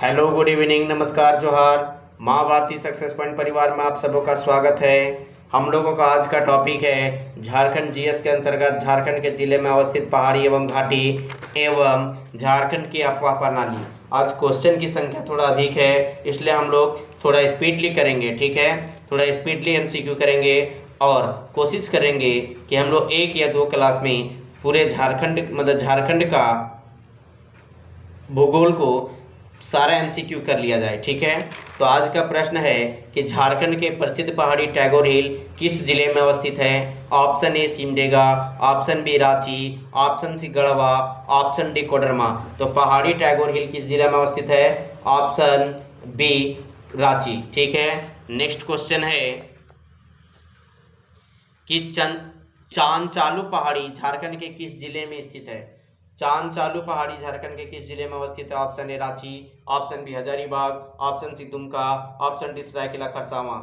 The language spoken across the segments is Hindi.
हेलो, गुड इवनिंग, नमस्कार, जोहार। माँ भारती सक्सेस पॉइंट परिवार में आप सबों का स्वागत है। हम लोगों का आज का टॉपिक है झारखंड जीएस के अंतर्गत झारखंड के जिले में अवस्थित पहाड़ी एवं घाटी एवं झारखंड की अफवाह प्रणाली। आज क्वेश्चन की संख्या थोड़ा अधिक है, इसलिए हम लोग थोड़ा स्पीडली करेंगे, ठीक है। थोड़ा स्पीडली एमसीक्यू करेंगे और कोशिश करेंगे कि हम लोग एक या दो क्लास में पूरे झारखंड मतलब झारखंड का भूगोल को सारा एमसीक्यू कर लिया जाए, ठीक है। तो आज का प्रश्न है कि झारखंड के प्रसिद्ध पहाड़ी टैगोर हिल किस जिले में अवस्थित है। Option A Simdega, option B Ranchi, option C Garhwa, option D Koderma. तो पहाड़ी टैगोर हिल किस जिले में अवस्थित है? ऑप्शन बी रांची, ठीक है। नेक्स्ट क्वेश्चन है कि चांद पहाड़ी झारखंड के किस जिले में स्थित है? चांद पहाड़ी झारखंड के किस जिले में अवस्थित है? Option A Ranchi, option B Hazaribagh, option C Dumka, option D Seraikela Kharsawan.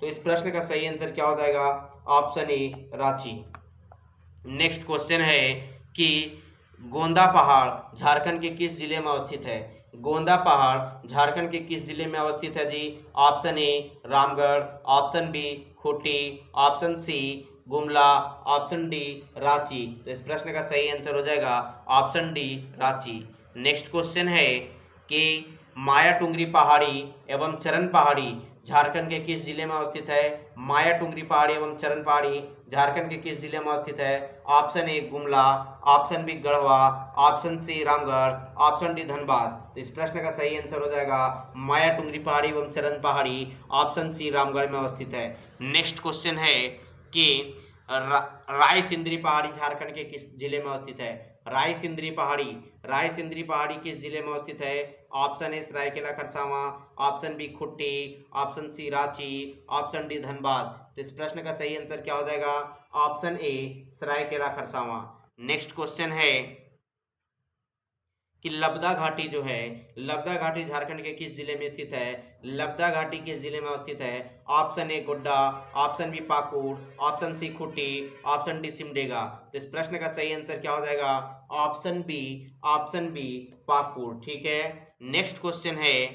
तो इस प्रश्न का सही आंसर क्या हो जाएगा? Option A Ranchi. Next question है कि गोंदा पहाड़ झारखंड के किस जिले में अवस्थित है? गोंदा पहाड़ झारखंड के किस जिले में अवस्थित है जी? Option A Ramgarh, option B Khunti, option C Gumla, option D Ranchi. तो इस प्रश्न का सही आंसर हो जाएगा option D Ranchi. Next question है कि माया टुंगरी पहाड़ी एवं चरण पहाड़ी झारखंड के किस जिले में अवस्थित है? माया टुंगरी पहाड़ी एवं चरण पहाड़ी झारखंड के किस जिले में अवस्थित है? Option A Gumla, option B Garhwa, option C Ramgarh, option D Dhanbad. तो इस प्रश्न का सही आंसर हो जाएगा माया टुंगरी पहाड़ी एवं चरण पहाड़ी, ऑप्शन सी रामगढ़ में अवस्थित है। नेक्स्ट क्वेश्चन है कि राय सिंदरी पहाड़ी झारखंड के किस जिले में अवस्थित है? राय सिंदरी पहाड़ी किस जिले में अवस्थित है? Option A Seraikela Kharsawan, option B Khunti, option C Ranchi, option D Dhanbad. तो इस प्रश्न का सही आंसर क्या हो जाएगा? Option A Seraikela Kharsawan. Next question है कि लबदा घाटी जो है, लबदा घाटी झारखंड के किस जिले में स्थित है? लबदा घाटी किस जिले में अवस्थित है? Option A Godda, option B Pakur, option C Khunti, option D Simdega. तो इस प्रश्न का सही आंसर क्या हो जाएगा? ऑप्शन बी पाकुड़, ठीक है। नेक्स्ट क्वेश्चन है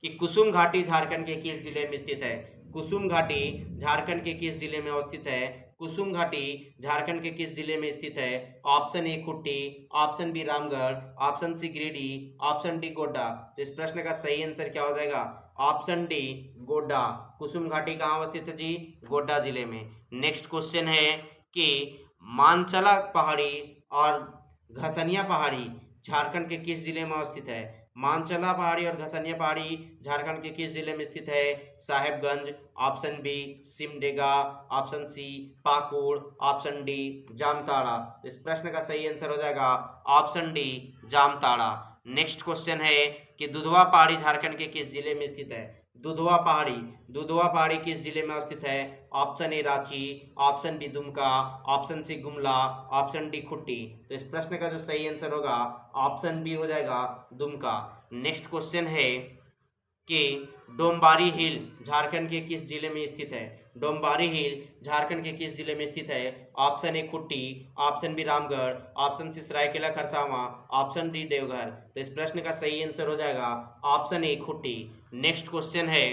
कि कुसुम घाटी झारखंड के किस जिले में स्थित है? कुसुम घाटी झारखंड के किस जिले में अवस्थित है? कुसुम घाटी झारखंड के किस जिले में स्थित है? Option A Khunti, option B Ramgarh, option C Giridih, option D Godda. तो इस प्रश्न का सही आंसर क्या हो जाएगा? Option D Godda. कुसुम घाटी कहाँ अवस्थित है जी? गोड्डा जिले में। नेक्स्ट क्वेश्चन है कि मानचला पहाड़ी और घसनिया पहाड़ी झारखंड के किस जिले में अवस्थित है? मानचला पहाड़ी और घसनिया पहाड़ी झारखंड के किस जिले में स्थित है? Sahebganj, option B Simdega, option C Pakur, option D Jamtara. इस प्रश्न का सही आंसर हो जाएगा option D Jamtara. Next question है कि दुधवा पहाड़ी झारखंड के किस जिले में स्थित है? दुधवा पहाड़ी किस जिले में अवस्थित है? Option A Ranchi, option B Dumka, option C Gumla, option D Khunti. तो इस प्रश्न का जो सही आंसर होगा ऑप्शन बी हो जाएगा दुमका। नेक्स्ट क्वेश्चन है कि डोम्बारी हिल झारखंड के किस जिले में स्थित है? डोम्बारी हिल झारखंड के किस जिले में स्थित है? Option A Khunti, option B Ramgarh, option C Seraikela Kharsawan, option D Deoghar. तो इस प्रश्न का सही आंसर हो जाएगा option A Khunti. Next question है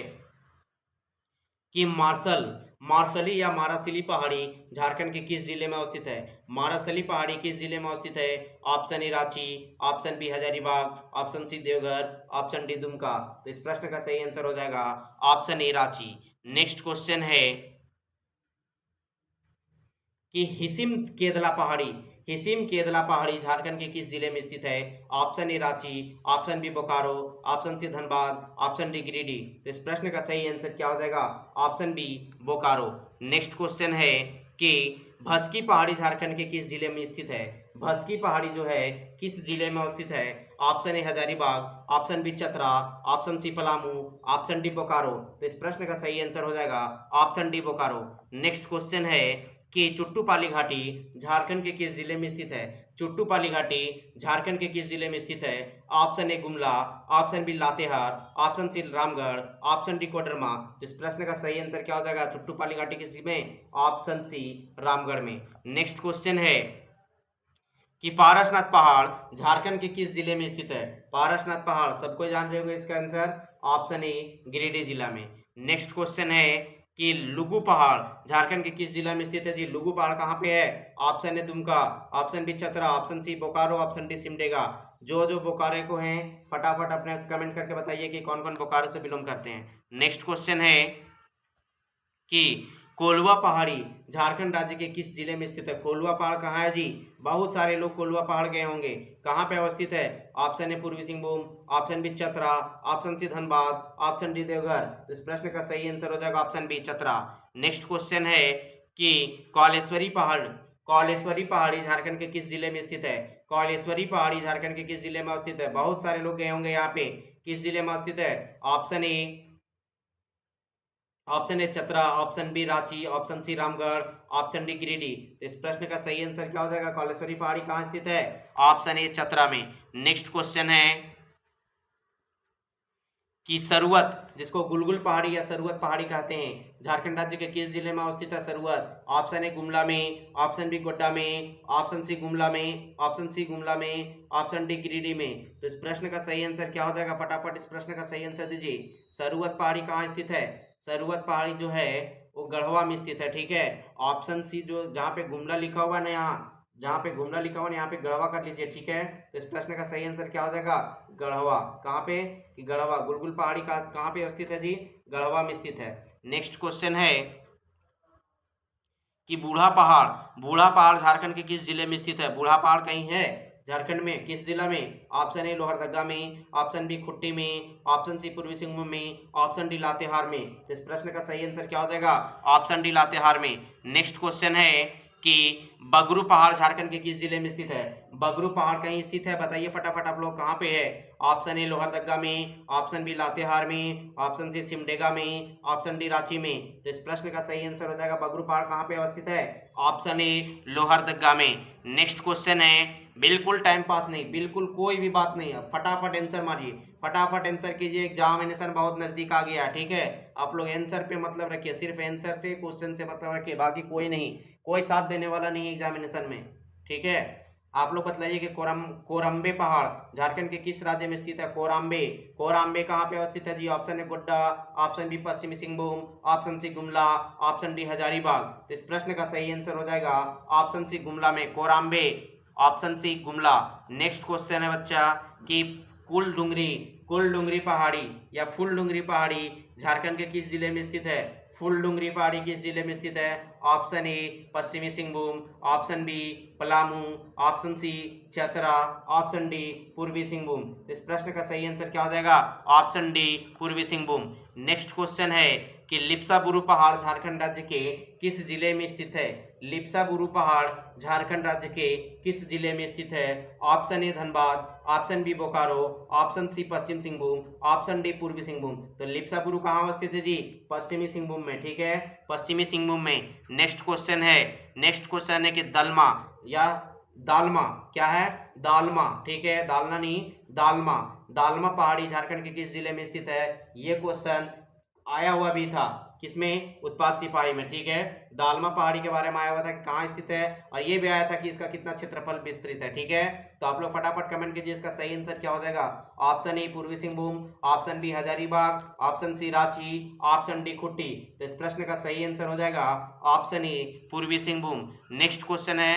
कि मार्शली या मारासिली पहाड़ी झारखंड के किस जिले में अवस्थित है? मारासली पहाड़ी किस जिले में अवस्थित है? Option A Ranchi, option B Hazaribagh, option C Deoghar, option D Dumka. तो इस प्रश्न का सही आंसर हो जाएगा option A Ranchi. Next question है कि हिसिम केदला पहाड़ी झारखंड के किस जिले में स्थित है? Option A Ranchi, option B Bokaro, option C Dhanbad, option D Giridih. तो इस प्रश्न का सही आंसर क्या हो जाएगा? Option B Bokaro. Next question है कि भस्की पहाड़ी झारखंड के किस जिले में स्थित है? भस्की पहाड़ी जो है किस जिले में अवस्थित है? Option A Hazaribagh, option B Chatra, option C Palamu, option D Bokaro. तो इस प्रश्न का सही आंसर हो जाएगा option D Bokaro. Next question है कि चुट्टूपाली घाटी झारखंड के किस जिले में स्थित है? चुट्टूपाली घाटी झारखंड के किस जिले में स्थित है? Option A Gumla, option B Latehar, option C Ramgarh, option D Koderma. तो इस प्रश्न का सही आंसर क्या हो जाएगा? चुट्टूपाली घाटी किस में? ऑप्शन सी रामगढ़ में। नेक्स्ट क्वेश्चन है कि पारसनाथ पहाड़ झारखंड के किस जिले में स्थित है? पारसनाथ पहाड़ सबको जान रहे होंगे, इसका आंसर ऑप्शन ए गिरिडीह जिला में। नेक्स्ट क्वेश्चन है कि लुगु पहाड़ झारखंड के किस जिला में स्थित है जी? लुगु पहाड़ कहाँ पे है? Option A Dumka, option B Chatra, option C Bokaro, option D Simdega. जो बोकारो को हैं फटाफट अपने कमेंट करके बताइए कि कौन कौन बोकारो से बिलोंग करते हैं। नेक्स्ट क्वेश्चन है कि कोलवा पहाड़ी झारखंड राज्य के किस जिले में स्थित है? कोलवा पहाड़ कहाँ है जी? बहुत सारे लोग कोलवा पहाड़ गए होंगे, कहाँ पे अवस्थित है? ऑप्शन ए पूर्वी Singhbhum, option B Chatra, option C Dhanbad, option D Deoghar. तो इस प्रश्न का सही आंसर हो जाएगा option B Chatra. Next question है कि कौलेश्वरी पहाड़ी झारखंड के किस जिले में स्थित है? कौलेश्वरी पहाड़ी झारखंड के किस जिले में स्थित है? बहुत सारे लोग गए होंगे यहाँ पे, किस जिले में स्थित है? Option A Chatra, option B Ranchi, option C Ramgarh, option D Giridih. तो इस प्रश्न का सही आंसर क्या हो जाएगा? कौलेश्वरी पहाड़ी कहाँ स्थित है? ऑप्शन ए चतरा में। नेक्स्ट क्वेश्चन है कि सरुवत, जिसको गुलगुल पहाड़ी या सरुवत पहाड़ी कहते हैं, झारखंड राज्य के किस जिले में अवस्थित है सरुवत? ऑप्शन ए गुमला में, ऑप्शन बी गोड्डा में, ऑप्शन सी गुमला में, ऑप्शन सी गुमला में, ऑप्शन डी गिरिडीह में। तो इस प्रश्न का सही आंसर क्या हो जाएगा? फटाफट इस प्रश्न का सही आंसर दीजिए। सरुवत पहाड़ी कहाँ स्थित है? सरुवत पहाड़ी जो है वो गढ़वा में स्थित है, ठीक है। ऑप्शन सी जो जहाँ पे गुमला लिखा हुआ है ना, यहाँ जहाँ पे गुमला लिखा हुआ है यहाँ पे गढ़वा कर लीजिए, ठीक है। तो इस प्रश्न का सही आंसर क्या हो जाएगा? गढ़वा। कहाँ पे? कि गढ़वा। गुलगुल पहाड़ी का कहाँ पे स्थित है जी? गढ़वा में स्थित है। नेक्स्ट क्वेश्चन है कि बूढ़ा पहाड़ झारखंड के किस जिले में स्थित है? बूढ़ा पहाड़ कहीं है झारखंड में, किस जिला में? ऑप्शन ए लोहरदगा में, ऑप्शन बी खुट्टी में, ऑप्शन सी पूर्वी सिंहभूम में, ऑप्शन डी लातेहार में। तो इस प्रश्न का सही आंसर क्या हो जाएगा? ऑप्शन डी लातेहार में। नेक्स्ट क्वेश्चन है कि बगरू पहाड़ झारखंड के किस जिले में स्थित है? बगरू पहाड़ कहीं स्थित है, बताइए फटाफट आप लोग कहाँ पे है? ऑप्शन ए लोहरदगा में, ऑप्शन बी लातेहार में, ऑप्शन सी सिमडेगा में, ऑप्शन डी रांची में। तो इस प्रश्न का सही आंसर हो जाएगा बगरू पहाड़ कहाँ पे अवस्थित है? ऑप्शन ए लोहरदगा में। नेक्स्ट क्वेश्चन है, बिल्कुल टाइम पास नहीं, बिल्कुल कोई भी बात नहीं है, फटाफट आंसर मारिए, फटाफट आंसर कीजिए, एग्जामिनेशन बहुत नजदीक आ गया, ठीक है। आप लोग आंसर पे मतलब रखिए, सिर्फ आंसर से क्वेश्चन से मतलब रखिए, बाकी कोई नहीं, कोई साथ देने वाला नहीं है एग्जामिनेशन में, ठीक है। आप लोग बतलाइए कि कोरम्बे पहाड़ झारखंड के किस राज्य में स्थित है? कोरम्बे कहाँ पे अवस्थित है जी? Option A Godda, option B पश्चिमी Singhbhum, option C Gumla, option D Hazaribagh. तो इस प्रश्न का सही आंसर हो जाएगा ऑप्शन सी गुमला में, Korambe, option C Gumla. Next question है बच्चा कि कुल डुंगरी पहाड़ी या फुल डुंगरी पहाड़ी झारखंड के किस जिले में स्थित है? फुल डुंगरी पहाड़ी किस जिले में स्थित है? Option A Paschimi Singhbhum, option B Palamu, option C Chatra, option D Purbi Singhbhum. तो इस प्रश्न का सही आंसर क्या हो जाएगा? Option D Purbi Singhbhum. Next question है कि लिप्सा बुरू पहाड़ झारखंड राज्य के किस जिले में स्थित है? लिप्सा बुरू पहाड़ झारखंड राज्य के किस जिले में स्थित है? Option A Dhanbad, option B Bokaro, option C Paschim Singhbhum, option D Purbi Singhbhum. तो लिप्सा बुरू कहाँ अवस्थित है जी? पश्चिमी सिंहभूम में, ठीक है, पश्चिमी सिंहभूम में। नेक्स्ट क्वेश्चन है कि दलमा या दालमा, क्या है? दालमा, ठीक है, दालना नहीं, दालमा। दालमा पहाड़ी झारखंड के किस जिले में स्थित है? ये क्वेश्चन आया हुआ भी था, किसमें? उत्पाद सिपाही में, ठीक है। दालमा पहाड़ी के बारे में आया हुआ था कि कहाँ स्थित है, और ये भी आया था कि इसका कितना क्षेत्रफल विस्तृत है, ठीक है। तो आप लोग फटाफट कमेंट कीजिए, इसका सही आंसर क्या हो जाएगा? ऑप्शन ए पूर्वी Singhbhum, option B Hazaribagh, option C Ranchi, option D Khunti. तो इस प्रश्न का सही आंसर हो जाएगा ऑप्शन ए पूर्वी सिंहभूम। नेक्स्ट क्वेश्चन है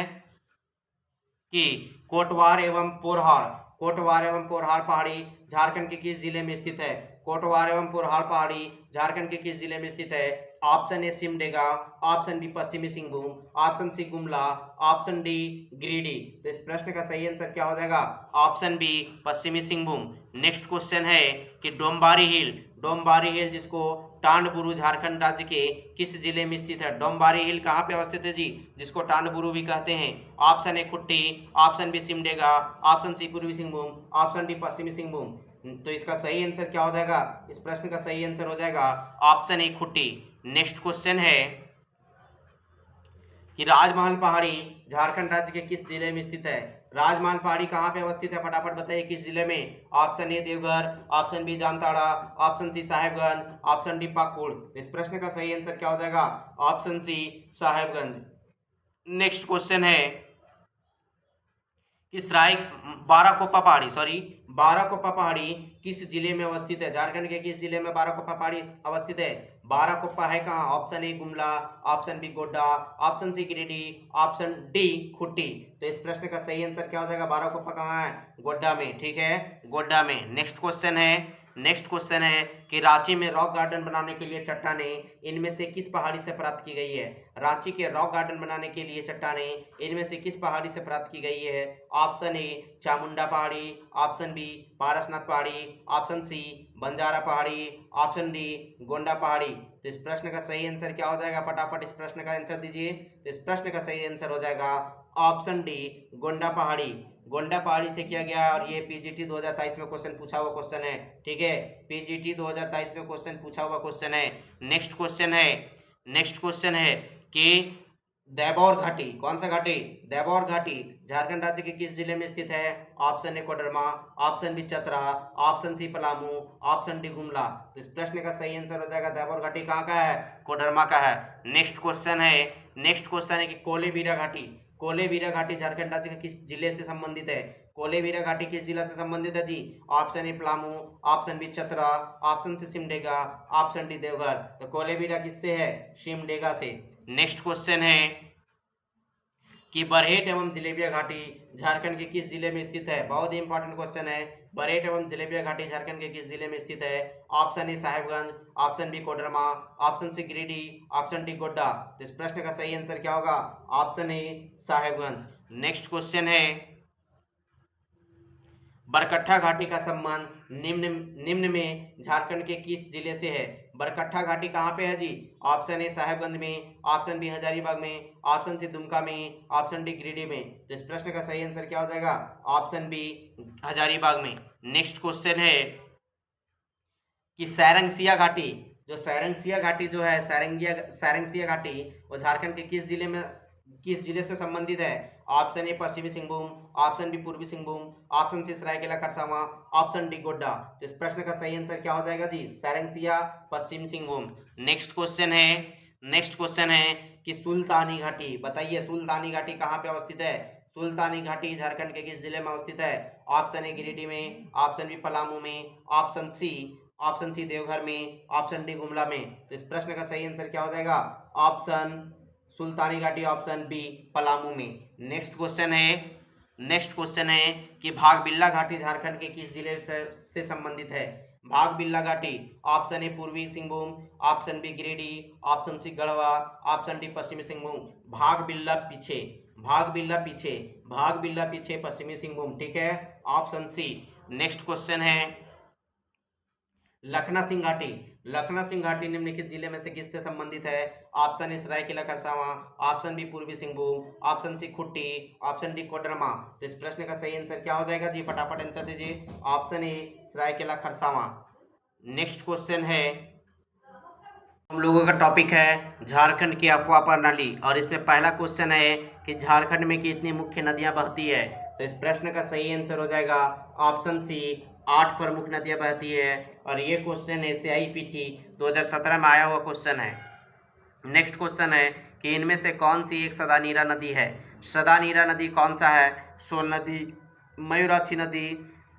कि कोटवार एवं पोरहार पहाड़ी झारखंड के किस जिले में स्थित है? कोटवार एवं पोरहार पहाड़ी झारखंड के किस जिले में स्थित है? Option A Simdega, option B पश्चिमी Singhbhum, option C Gumla, option D Giridih. तो इस प्रश्न का सही आंसर क्या हो जाएगा? ऑप्शन बी पश्चिमी सिंहभूम। नेक्स्ट क्वेश्चन है कि डोम्बारी हिल जिसको टांडबुरु झारखंड राज्य के किस जिले में स्थित है? डोम्बारी हिल कहाँ पे अवस्थित है जी? जिसको टांडबुरु भी कहते हैं। Option A Khunti, option B Simdega, option C Purbi Singhbhum, option D Paschimi Singhbhum. तो इसका सही आंसर क्या हो जाएगा? इस प्रश्न का सही आंसर हो जाएगा option A Khunti. Next question है कि राजमहल पहाड़ी झारखंड राज्य के किस जिले में स्थित है? राजमहल पहाड़ी कहाँ पे अवस्थित है, फटाफट बताइए किस जिले में? Option A Deoghar, option B Jamtara, option C Sahebganj, option D Pakur. इस प्रश्न का सही आंसर क्या हो जाएगा? Option C Sahebganj. Next question है किस राय बाराकोप्पा पहाड़ी, सॉरी, बाराकोप्पा पहाड़ी किस जिले में अवस्थित है? झारखंड के किस जिले में बाराकोप्पा पहाड़ी अवस्थित है? बाराकोप्पा है कहाँ? Option A Gumla, option B Godda, option C Giridih, option D Khunti. तो इस प्रश्न का सही आंसर क्या हो जाएगा? बाराकोप्पा कहाँ है? गोड्डा में, ठीक है, गोड्डा में। नेक्स्ट क्वेश्चन है कि रांची में रॉक गार्डन बनाने के लिए चट्टानें इनमें से किस पहाड़ी से प्राप्त की गई है? रांची के रॉक गार्डन बनाने के लिए चट्टानें इनमें से किस पहाड़ी से प्राप्त की गई है? ऑप्शन ए चामुंडा पहाड़ी, ऑप्शन बी पारसनाथ पहाड़ी, ऑप्शन सी बंजारा पहाड़ी, ऑप्शन डी गोंडा पहाड़ी। तो इस प्रश्न का सही आंसर क्या हो जाएगा? फटाफट इस प्रश्न का आंसर दीजिए। तो इस प्रश्न का सही आंसर हो जाएगा ऑप्शन डी गोंडा पहाड़ी। गोंडा पहाड़ी से किया गया, और ये पीजीटी 2023 में क्वेश्चन पूछा हुआ क्वेश्चन है, ठीक है, पीजीटी 2023 में क्वेश्चन पूछा हुआ क्वेश्चन है। नेक्स्ट क्वेश्चन है कि दैबौर घाटी, कौन सा घाटी? दैबौर घाटी झारखंड राज्य के किस जिले में स्थित है? Option A Koderma, option B Chatra, option C Palamu, option D Gumla. तो इस प्रश्न का सही आंसर हो जाएगा दैबौर घाटी कहाँ का है? कोडरमा का है। नेक्स्ट क्वेश्चन है कि कोलेबिरा घाटी झारखंड राज्य के किस जिले से संबंधित है? कोलेबिरा घाटी किस जिला से संबंधित है जी? Option A Palamu, option B Chatra, option C Simdega, option D Deoghar. तो कोलेबिरा किससे है? सिमडेगा से। नेक्स्ट क्वेश्चन है कि बरहेट एवं जलेबिया घाटी झारखंड के किस जिले में स्थित है? बहुत ही इंपॉर्टेंट क्वेश्चन है। बरहेट एवं जलेबिया घाटी झारखंड के किस जिले में स्थित है? Option A Sahebganj, option B Koderma, option C Giridih, option D Godda. तो इस प्रश्न का सही आंसर क्या होगा? Option A Sahebganj. Next question है बरकट्ठा घाटी का संबंध निम्न में झारखंड के किस जिले से है? बरकट्ठा घाटी कहाँ पे है जी? ऑप्शन ए साहेबगंज में, ऑप्शन बी हजारीबाग में, ऑप्शन सी दुमका में, ऑप्शन डी गिरिडीह में। तो इस प्रश्न का सही आंसर क्या हो जाएगा? ऑप्शन बी हजारीबाग में। नेक्स्ट क्वेश्चन है कि सैरंगसिया घाटी, जो सैरंगसिया घाटी जो है, सैरंगसिया घाटी वो झारखंड के किस जिले से संबंधित है? Option A Paschimi Singhbhum, option B Purbi Singhbhum, option C Seraikela Kharsawan, option D Godda. तो इस प्रश्न का सही आंसर क्या हो जाएगा जी? सैरंगसिया, पश्चिम सिंहभूम। नेक्स्ट क्वेश्चन है कि सुल्तानी घाटी, बताइए सुल्तानी घाटी कहाँ पे अवस्थित है? सुल्तानी घाटी झारखंड के किस जिले में अवस्थित है? ऑप्शन ए गिरिडीह में, ऑप्शन बी पलामू में, ऑप्शन सी देवघर में, ऑप्शन डी गुमला में। तो इस प्रश्न का सही आंसर क्या हो जाएगा? ऑप्शन सुल्तानी घाटी, ऑप्शन बी पलामू में। नेक्स्ट क्वेश्चन है कि भागबिल्ला घाटी झारखंड के किस जिले से संबंधित है? भागबिल्ला घाटी, ऑप्शन ए पूर्वी Singhbhum, option B Giridih, option C Garhwa, option D Paschimi Singhbhum. भागबिल्ला पीछे पश्चिमी सिंहभूम, ठीक है, ऑप्शन सी। नेक्स्ट क्वेश्चन है लखना सिंह घाटी निम्नलिखित जिले में से किससे संबंधित है? Option A Seraikela Kharsawan, option B Purbi Singhbhum, option C Khunti, option D Koderma. तो इस प्रश्न का सही आंसर क्या हो जाएगा जी? फटाफट आंसर दीजिए। Option A Seraikela Kharsawan. Next question है, हम लोगों का टॉपिक है झारखंड की अफवाह प्रणाली, और इसमें पहला क्वेश्चन है कि झारखंड में कितनी मुख्य नदियां बहती है? तो इस प्रश्न का सही आंसर हो जाएगा ऑप्शन सी 8 प्रमुख नदियां बहती है, और ये क्वेश्चन SAIPT 2017 में आया हुआ क्वेश्चन है। नेक्स्ट क्वेश्चन है कि इनमें से कौन सी एक सदानीरा नदी है? सदानीरा नदी कौन सा है? सोन नदी, मयूराक्षी नदी,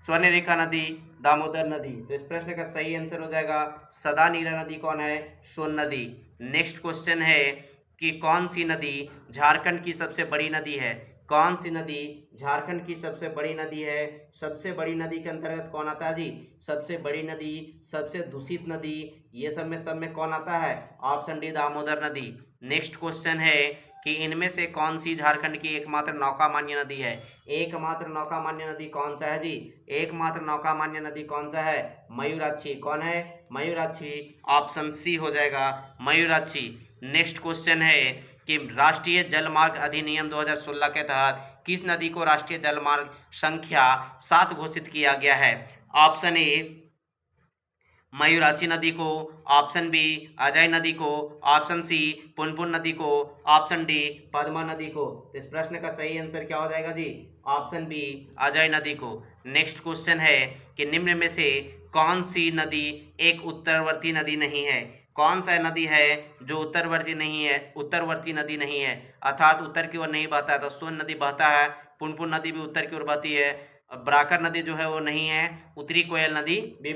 स्वर्णरेखा नदी, दामोदर नदी। तो इस प्रश्न का सही आंसर हो जाएगा सदानीरा नदी कौन है? सोन नदी। नेक्स्ट क्वेश्चन है कि कौन सी नदी झारखंड की सबसे बड़ी नदी है? कौन सी नदी झारखंड की सबसे बड़ी नदी है? सबसे बड़ी नदी के अंतर्गत कौन आता है जी? सबसे बड़ी नदी, सबसे दूषित नदी, ये सब में कौन आता है? ऑप्शन डी दामोदर नदी। नेक्स्ट क्वेश्चन है कि इनमें से कौन सी झारखंड की एकमात्र नौका मान्य नदी है? एकमात्र नौका मान्य नदी कौन सा है जी? एकमात्र नौका मान्य नदी कौन सा है? मयूराक्षी। कौन है? मयूराक्षी, ऑप्शन सी हो जाएगा मयूराक्षी। नेक्स्ट क्वेश्चन है कि राष्ट्रीय जलमार्ग अधिनियम 2016 के तहत किस नदी को राष्ट्रीय जलमार्ग संख्या 7 घोषित किया गया है? ऑप्शन ए मयूराक्षी नदी को, ऑप्शन बी अजय नदी को, ऑप्शन सी पुनपुन नदी को, ऑप्शन डी पद्मा नदी को। तो इस प्रश्न का सही आंसर क्या हो जाएगा जी? ऑप्शन बी अजय नदी को। नेक्स्ट क्वेश्चन है कि निम्न में से कौन सी नदी एक उत्तरवर्ती नदी नहीं है? कौन सा नदी है जो उत्तरवर्ती नदी नहीं है, अर्थात उत्तर की ओर नहीं बहता है? तो सोन नदी बहता है, पुनपुन नदी भी उत्तर की ओर बहती है, ब्राकर नदी जो है वो नहीं है, उत्तरी कोयल नदी भी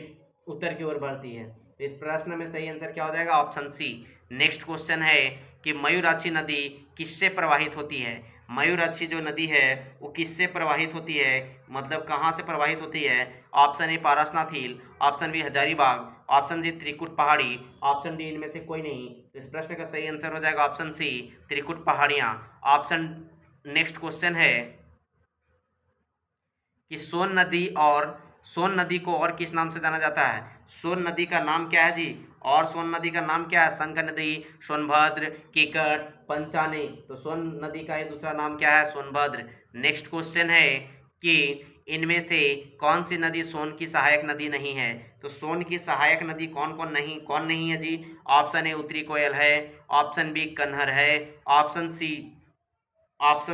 उत्तर की ओर बहती है। तो इस प्रश्न में सही आंसर क्या हो जाएगा? Option C. नेक्स्ट क्वेश्चन है कि मयूराक्षी नदी किससे प्रवाहित होती है? मयूराक्षी जो नदी है वो किससे प्रवाहित होती है, मतलब कहाँ से प्रवाहित होती है? Option A Parasnath hill, option B Hazaribagh, option C Trikut पहाड़ी, ऑप्शन डी इनमें से कोई नहीं। तो इस प्रश्न का सही आंसर हो जाएगा ऑप्शन सी, त्रिकुट पहाड़ियाँ। ऑप्शन नेक्स्ट क्वेश्चन है कि सोन नदी को और किस नाम से जाना जाता है? सोन नदी का नाम क्या है जी? और सोन नदी का नाम क्या है? शंख नदी, सोनभद्र, केकट, पंचाने। तो सोन नदी का ये दूसरा नाम क्या है? सोनभद्र। नेक्स्ट क्वेश्चन है कि इनमें से कौन सी नदी सोन की सहायक नदी नहीं है? तो सोन की सहायक नदी कौन नहीं है जी? ऑप्शन ए उत्तरी कोयल है, ऑप्शन बी कन्हर है, ऑप्शन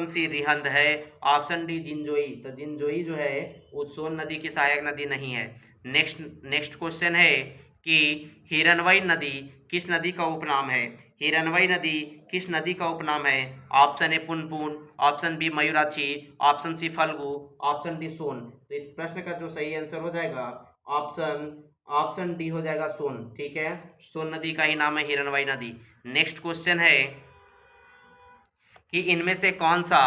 सी रिहंद है, ऑप्शन डी जिंजोई। तो जिंजोई जो है वो सोन नदी की सहायक नदी नहीं है। नेक्स्ट क्वेश्चन है कि हिरनवई नदी किस नदी का उपनाम है? हिरनवई नदी किस नदी का उपनाम है? Option A Punpun, option B Mayurakshi, option C Phalgu, option D Son. तो इस प्रश्न का जो सही आंसर हो जाएगा ऑप्शन ऑप्शन डी हो जाएगा सोन। ठीक है, सोन नदी का ही नाम है हिरनवई नदी। नेक्स्ट क्वेश्चन है कि इनमें से कौन सा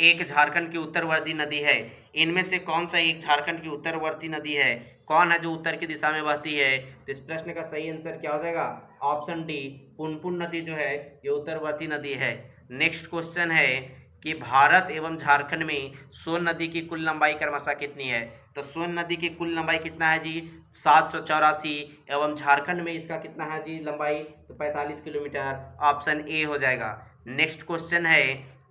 एक झारखंड की उत्तरवर्ती नदी है? इनमें से कौन सा एक झारखंड की उत्तरवर्ती नदी है? कौन है जो उत्तर की दिशा में बहती है? तो इस प्रश्न का सही आंसर क्या हो जाएगा? ऑप्शन डी, पुनपुन नदी जो है ये उत्तरवर्ती नदी है। नेक्स्ट क्वेश्चन है कि भारत एवं झारखंड में सोन नदी की कुल लंबाई क्रमशः कितनी है? तो सोन नदी की कुल लंबाई कितना है जी? 784। एवं झारखंड में इसका कितना है जी लंबाई? तो 45 किलोमीटर। ऑप्शन ए हो जाएगा। नेक्स्ट क्वेश्चन है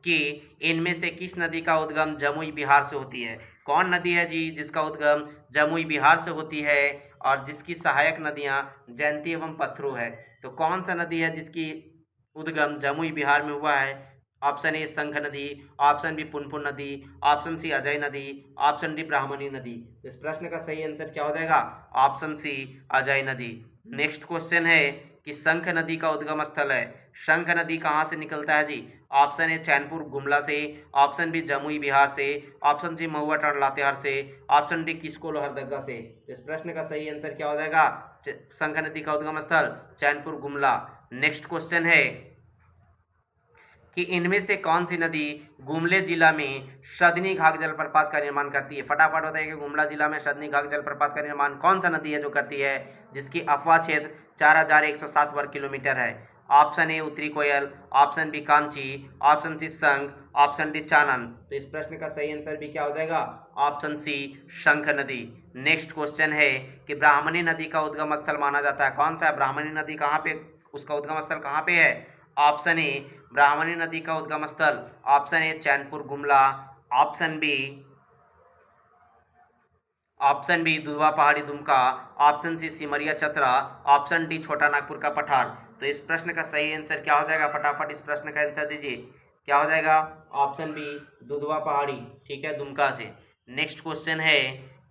कि इनमें से किस नदी का उद्गम जमुई बिहार से होती है? कौन नदी है जी जिसका उद्गम जमुई बिहार से होती है और जिसकी सहायक नदियां जयंती एवं पथरू है? तो कौन सा नदी है जिसकी उद्गम जमुई बिहार में हुआ है? ऑप्शन ए शंख नदी, ऑप्शन बी पुनपुन नदी, ऑप्शन सी अजय नदी, ऑप्शन डी ब्राह्मणी नदी। तो इस प्रश्न का सही आंसर क्या हो जाएगा? ऑप्शन सी अजय नदी। नेक्स्ट क्वेश्चन है कि शंख नदी का उद्गम स्थल है, शंख नदी कहाँ से निकलता है जी? ऑप्शन ए चैनपुर गुमला से, ऑप्शन बी जमुई बिहार से, ऑप्शन सी महुआ टांड लातेहार से, ऑप्शन डी किसको लोहरदगा से। इस प्रश्न का सही आंसर क्या हो जाएगा? शंख नदी का उद्गम स्थल चैनपुर गुमला। नेक्स्ट क्वेश्चन है कि इनमें से कौन सी नदी गुमले जिला में सदनी घाघ जलप्रपात का निर्माण करती है? फटाफट बताइए कि गुमला जिला में सदनी घाघ जलप्रपात का निर्माण कौन सा नदी है जो करती है, जिसकी अफवाह क्षेत्र 4107 वर्ग किलोमीटर है? ऑप्शन ए उत्तरी Koel, option B Kanchi, option C Sangh, option D Chanan. तो इस प्रश्न का सही आंसर भी क्या हो जाएगा? ऑप्शन सी शंख नदी। नेक्स्ट क्वेश्चन है कि ब्राह्मणी नदी का उद्गम स्थल माना जाता है, कौन सा है? ब्राह्मणी नदी कहाँ पे, उसका उद्गम स्थल कहाँ पे है? ऑप्शन ए ब्राह्मणी नदी का उद्गम स्थल, option A Chainpur Gumla, option B Dudhwa पहाड़ी Dumka, option C Simaria Chatra, option D Chota Nagpur का पठार। तो इस प्रश्न का सही आंसर क्या हो जाएगा? फटाफट इस प्रश्न का आंसर दीजिए, क्या हो जाएगा? ऑप्शन बी दुधवा पहाड़ी। ठीक है, दुमका से। नेक्स्ट क्वेश्चन है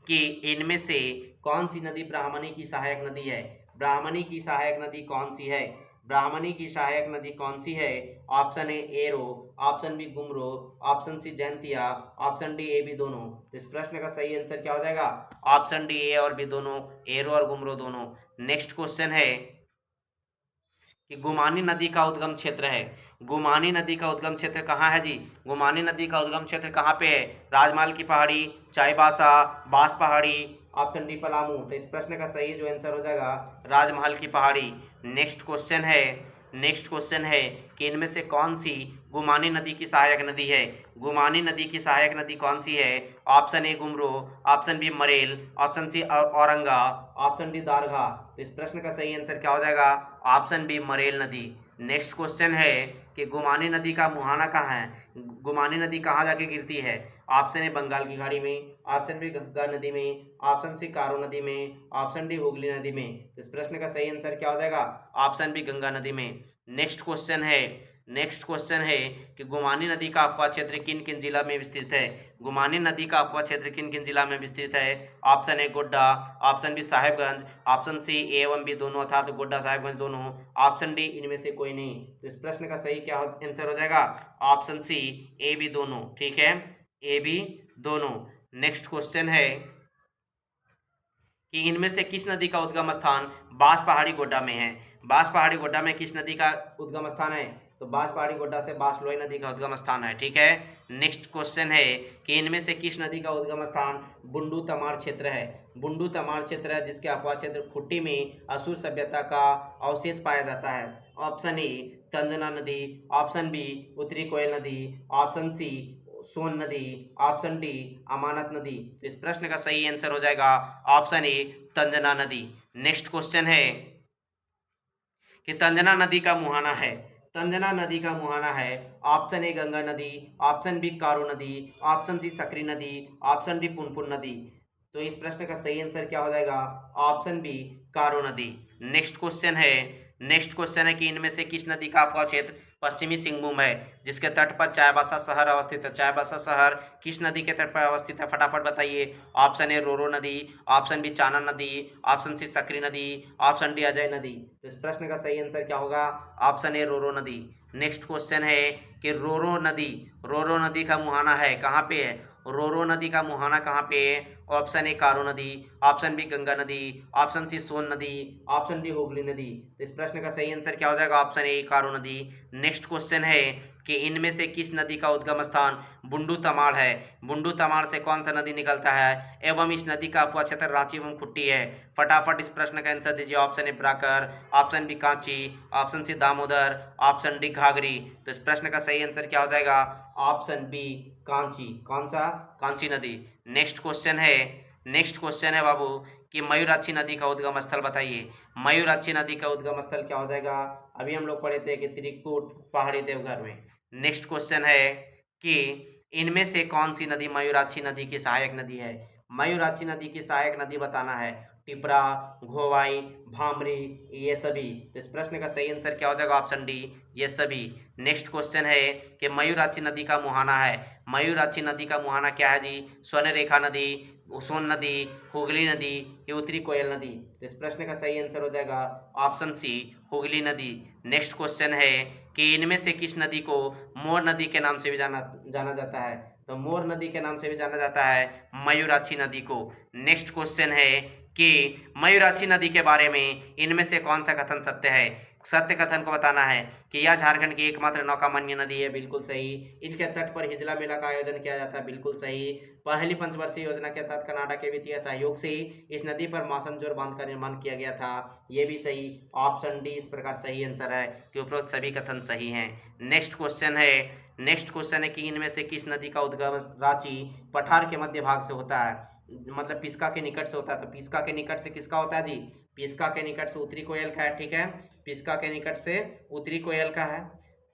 कि इनमें से कौन सी नदी ब्राह्मणी की सहायक नदी है? ब्राह्मणी की सहायक नदी कौन सी है? ब्राह्मणी की सहायक नदी कौन सी है? Option A Aro, option B Gumro, option C Jaintia, option D A B दोनों। तो इस प्रश्न का सही आंसर क्या हो जाएगा? ऑप्शन डी ए और बी दोनों, एरो और गुमरो दोनों। नेक्स्ट क्वेश्चन है कि गुमानी नदी का उद्गम क्षेत्र है, गुमानी नदी का उद्गम क्षेत्र कहाँ है जी? गुमानी नदी का उद्गम क्षेत्र कहाँ पे है? राजमहल की पहाड़ी, चाईबासा, बांस पहाड़ी, ऑप्शन डी पलामू। तो इस प्रश्न का सही जो आंसर हो जाएगा राजमहल की पहाड़ी। नेक्स्ट क्वेश्चन है कि इनमें से कौन सी गुमानी नदी की सहायक नदी है? गुमानी नदी की सहायक नदी कौन सी है? Option A Gumro, option B Marel, option C Auranga, option D Darga. तो इस प्रश्न का सही आंसर क्या हो जाएगा? ऑप्शन बी मरेल नदी। नेक्स्ट क्वेश्चन है कि गुमानी नदी का मुहाना कहाँ है? गुमानी नदी कहाँ जाके गिरती है? ऑप्शन ए बंगाल की खाड़ी में, ऑप्शन बी गंगा नदी में, ऑप्शन सी कारो नदी में, ऑप्शन डी हुगली नदी में। तो इस प्रश्न का सही आंसर क्या हो जाएगा? ऑप्शन बी गंगा नदी में। नेक्स्ट क्वेश्चन है नेक्स्ट क्वेश्चन है कि गुमानी नदी का अपवाह क्षेत्र किन किन जिला में विस्तृत है। गुमानी नदी का अपवाह क्षेत्र किन किन जिला में विस्तृत है। Option A Godda, option B Sahebganj, option C A एवं बी दोनों अर्थात गोड्डा साहेबगंज दोनों, ऑप्शन डी इनमें से कोई नहीं। तो इस प्रश्न का सही क्या आंसर हो जाएगा, ऑप्शन सी ए बी दोनों। ठीक है, ए बी दोनों। नेक्स्ट क्वेश्चन है कि इनमें से किस नदी का उद्गम स्थान बांस पहाड़ी गोड्डा में है। बांस पहाड़ी गोड्डा में किस नदी का उद्गम स्थान है, तो बांस पहाड़ी गोड्डा से बांसलोई नदी का उद्गम स्थान है। ठीक है, नेक्स्ट क्वेश्चन है कि इनमें से किस नदी का उद्गम स्थान बुंडू तमाड़ क्षेत्र है। बुंडू तमाड़ क्षेत्र है जिसके अपवाह क्षेत्र खुट्टी में असुर सभ्यता का अवशेष पाया जाता है। ऑप्शन ए तंजना नदी, ऑप्शन बी उत्तरी कोयल नदी, ऑप्शन सी सोन नदी, ऑप्शन डी अमानत नदी। तो इस प्रश्न का सही आंसर हो जाएगा ऑप्शन ए तंजना नदी। नेक्स्ट क्वेश्चन है कि तंजना नदी का मुहाना है। तंजना नदी का मुहाना है ऑप्शन ए गंगा नदी, ऑप्शन बी कारो नदी, ऑप्शन सी सकरी नदी, ऑप्शन डी पुनपुन नदी। तो इस प्रश्न का सही आंसर क्या हो जाएगा, ऑप्शन बी कारो नदी। नेक्स्ट क्वेश्चन है कि इनमें से किस नदी का अपवाह क्षेत्र पश्चिमी सिंहभूम है जिसके तट पर चाईबासा शहर अवस्थित है। चाईबासा शहर किस नदी के तट पर अवस्थित है, फटाफट बताइए। ऑप्शन ए रोरो नदी, ऑप्शन बी चाना नदी, ऑप्शन सी सकरी नदी, ऑप्शन डी अजय नदी। तो इस प्रश्न का सही आंसर क्या होगा, ऑप्शन ए रोरो नदी। नेक्स्ट क्वेश्चन है कि रोरो नदी का मुहाना है कहाँ पे है। रोरो नदी का मुहाना कहाँ पे है, ऑप्शन ए कारो नदी, ऑप्शन बी गंगा नदी, ऑप्शन सी सोन नदी, ऑप्शन डी हुगली नदी। तो इस प्रश्न का सही आंसर क्या हो जाएगा, ऑप्शन ए कारो नदी। नेक्स्ट क्वेश्चन है कि इनमें से किस नदी का उद्गम स्थान बुंडू तमाड़ है। बुंडू तमाड़ से कौन सा नदी निकलता है एवं इस नदी का अपवाह क्षेत्र रांची एवं खुट्टी है। फटाफट इस प्रश्न का आंसर दीजिए। Option A Barakar, option B Kanchi, option C Damodar, option D Ghaghri. तो इस प्रश्न का सही आंसर क्या हो जाएगा, ऑप्शन बी कांची। कौन सा, कांची नदी। नेक्स्ट क्वेश्चन है बाबू कि मयूराक्षी नदी का उद्गम स्थल बताइए। मयूराक्षी नदी का उद्गम स्थल क्या हो जाएगा, अभी हम लोग पढ़े थे कि त्रिकुट पहाड़ी देवघर में। नेक्स्ट क्वेश्चन है कि इनमें से कौन सी नदी मयूराक्षी नदी की सहायक नदी है। मयूराक्षी नदी की सहायक नदी बताना है, टिपरा, घोवाई, भामरी, ये सभी। तो इस प्रश्न का सही आंसर क्या हो जाएगा, ऑप्शन डी ये सभी। नेक्स्ट क्वेश्चन है कि मयूराक्षी नदी का मुहाना है। मयूराक्षी नदी का मुहाना क्या है जी, स्वर्ण रेखा नदी, सोन नदी, हुगली नदी, ये उत्तरी कोयल नदी। तो इस प्रश्न का सही आंसर हो जाएगा ऑप्शन सी हुगली नदी। नेक्स्ट क्वेश्चन है कि इनमें से किस नदी को मोर नदी के नाम से भी जाना जाता है। तो मोर नदी के नाम से भी जाना जाता है मयूराक्षी नदी को। नेक्स्ट क्वेश्चन है कि मयूराक्षी नदी के बारे में इनमें से कौन सा कथन सत्य है। सत्य कथन को बताना है कि यह झारखंड की एकमात्र नौकामन्य नदी है, बिल्कुल सही। इनके तट पर हिजला मेला का आयोजन किया जाता है, बिल्कुल सही। पहली पंचवर्षीय योजना के तहत कर्नाटक के वित्तीय सहयोग से इस नदी पर मासनजोर बांध का निर्माण किया गया था, ये भी सही। ऑप्शन डी इस प्रकार सही आंसर है कि उपरोक्त सभी कथन सही हैं। नेक्स्ट क्वेश्चन है कि इनमें से किस नदी का उद्गम रांची पठार के मध्य भाग से होता है, मतलब पिस्का के निकट से होता है। तो पिस्का के निकट से किसका होता है जी, पिस्का के निकट से उत्तरी कोयल का है। ठीक है, पिस्का के निकट से उत्तरी कोयल का है।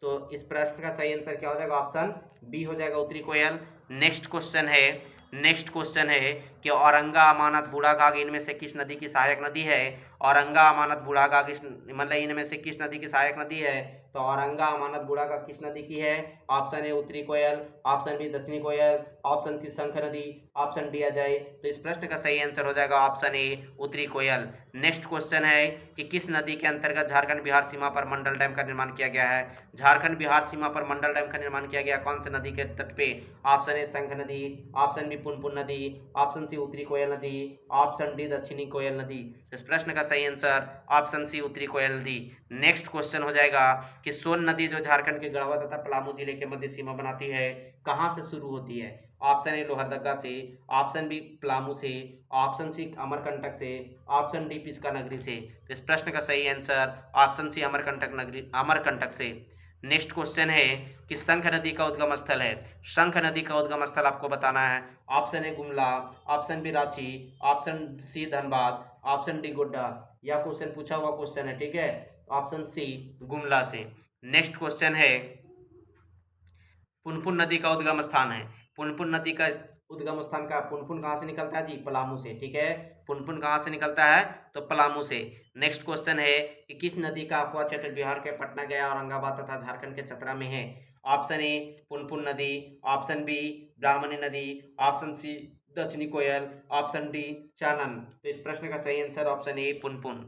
तो इस प्रश्न का सही आंसर क्या हो जाएगा, ऑप्शन बी हो जाएगा उत्तरी कोयल। नेक्स्ट क्वेश्चन है कि औरंगा अमानत बूढ़ाघाघ इनमें से किस नदी की सहायक नदी है। औरंगा अमानत बूढ़ाघाघ मतलब इनमें से किस नदी की सहायक नदी है। तो औरंगा अमानत बूढ़ाघाघ किस नदी की है, ऑप्शन ए उत्तरी कोयल, ऑप्शन बी दक्षिणी कोयल, ऑप्शन सी शंख नदी, ऑप्शन डी अजय। तो इस प्रश्न का सही आंसर हो जाएगा ऑप्शन ए उत्तरी कोयल। नेक्स्ट क्वेश्चन है कि किस नदी के अंतर्गत झारखंड बिहार सीमा पर मंडल डैम का निर्माण किया गया है। झारखंड बिहार सीमा पर मंडल डैम का निर्माण किया गया कौन से नदी के तट पे। ऑप्शन ए शंख नदी, ऑप्शन बी पुनपुन नदी, ऑप्शन सी उत्तरी कोयल नदी, ऑप्शन डी दक्षिणी कोयल नदी। इस प्रश्न का सही आंसर ऑप्शन सी उत्तरी कोयल नदी। नेक्स्ट क्वेश्चन हो जाएगा कि सोन नदी जो झारखंड के गढ़वा तथा पलामू जिले के मध्य सीमा बनाती है कहाँ से शुरू होती है। ऑप्शन ए लोहरदगा से, ऑप्शन बी पलामू से, ऑप्शन सी अमरकंटक से, ऑप्शन डी पिस्का नगरी से। तो इस प्रश्न का सही आंसर ऑप्शन सी अमरकंटक से। नेक्स्ट क्वेश्चन है कि शंख नदी का उद्गम स्थल है। शंख नदी का उद्गम स्थल आपको बताना है। Option A Gumla, option B Ranchi, option C Dhanbad, option D Godda. यह क्वेश्चन पूछा हुआ क्वेश्चन है, ठीक है। ऑप्शन सी गुमला से। नेक्स्ट क्वेश्चन है पुनपुन नदी का उद्गम स्थान है। पुनपुन नदी का उद्गम स्थान का पुनपुन कहाँ से निकलता है जी? पलामू से। ठीक है, पुनपुन कहाँ से निकलता है? तो पलामू से। नेक्स्ट क्वेश्चन है कि किस नदी का अफवाह क्षेत्र बिहार के पटना, गया, औरंगाबाद तथा झारखंड के चतरा में है? ऑप्शन ए पुनपुन नदी, ऑप्शन बी ब्राह्मणी नदी, ऑप्शन सी दक्षिणी कोयल, ऑप्शन डी चानन। तो इस प्रश्न का सही answer option A Punpun.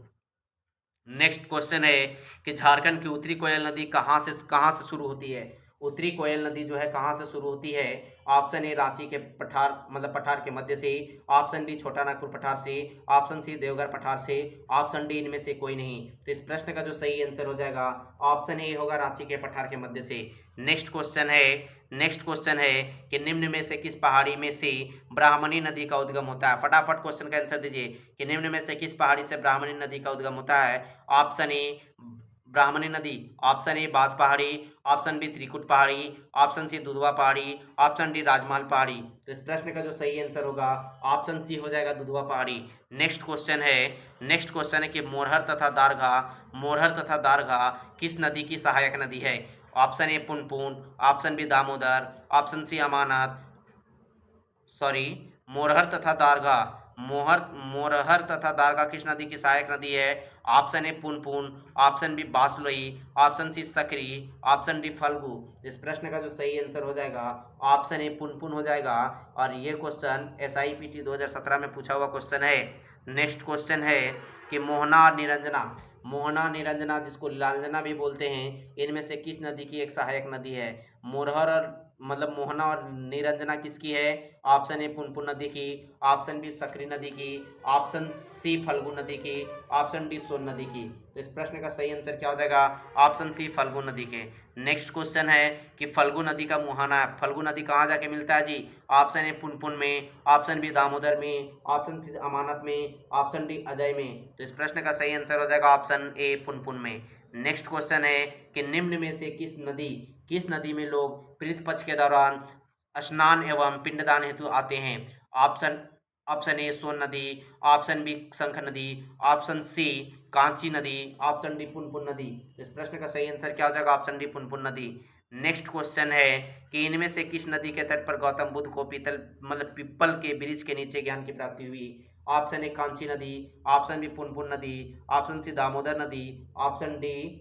Next question है कि झारखंड की उत्तरी कोयल नदी कहाँ से शुरू होती है? उत्तरी कोयल नदी जो है कहाँ से शुरू होती है? ऑप्शन ए रांची के पठार मतलब पठार के मध्य से, ऑप्शन बी छोटा नागपुर पठार से, ऑप्शन सी देवघर पठार से, ऑप्शन डी इनमें से कोई नहीं। तो इस प्रश्न का जो सही आंसर हो जाएगा ऑप्शन ए होगा, रांची के पठार के मध्य से। नेक्स्ट क्वेश्चन है कि निम्न में से किस पहाड़ी में से ब्राह्मणी नदी का उद्गम होता है? फटाफट क्वेश्चन का आंसर दीजिए कि निम्न में से किस पहाड़ी से ब्राह्मणी नदी का उद्गम होता है? ऑप्शन ए ब्राह्मणी नदी, ऑप्शन ए बांस पहाड़ी, ऑप्शन बी त्रिकुट पहाड़ी, ऑप्शन सी दुधवा पहाड़ी, ऑप्शन डी राजमहल पहाड़ी। तो इस प्रश्न का जो सही आंसर होगा ऑप्शन सी हो जाएगा, दुधवा पहाड़ी। नेक्स्ट क्वेश्चन है कि मोरहर तथा दारगा किस नदी की सहायक नदी है? Option A Punpun, option B Damodar, option C Amanat, Morhar तथा दारगा किस नदी की सहायक नदी है? Option A Punpun, option B Basloi, option C Sakri, option D Phalgu. इस प्रश्न का जो सही आंसर हो जाएगा ऑप्शन ए पुनपुन हो जाएगा। और ये क्वेश्चन SIPT 2017 में पूछा हुआ क्वेश्चन है। नेक्स्ट क्वेश्चन है कि मोहना निरंजना जिसको लांजना भी बोलते हैं, इनमें से किस नदी की एक सहायक नदी है? मोरहर और मोहना और निरंजना किसकी है? ऑप्शन ए पुनपुन नदी की, ऑप्शन बी सकरी नदी की, ऑप्शन सी फल्गु नदी की, ऑप्शन डी सोन नदी की। तो इस प्रश्न का सही आंसर क्या हो जाएगा? ऑप्शन सी फल्गु नदी के। नेक्स्ट क्वेश्चन है कि फल्गु नदी का मुहाना है, फल्गु नदी कहाँ जाके मिलता है जी? ऑप्शन ए पुनपुन में, ऑप्शन बी दामोदर में, ऑप्शन सी अमानत में, ऑप्शन डी अजय में। तो इस प्रश्न का सही आंसर हो जाएगा ऑप्शन ए पुनपुन में। नेक्स्ट क्वेश्चन है कि निम्न में से किस नदी में लोग पितृ पक्ष के दौरान स्नान एवं पिंडदान हेतु आते हैं? ऑप्शन ए सोन नदी, ऑप्शन बी शंख नदी, ऑप्शन सी कांची नदी, ऑप्शन डी पुनपुन नदी। इस प्रश्न का सही आंसर क्या हो जाएगा? ऑप्शन डी पुनपुन नदी। नेक्स्ट क्वेश्चन है कि इनमें से किस नदी के तट पर गौतम बुद्ध को पीपल के वृक्ष के नीचे ज्ञान की प्राप्ति हुई? ऑप्शन ए कांची नदी, ऑप्शन बी पुनपुन नदी, ऑप्शन सी दामोदर नदी, ऑप्शन डी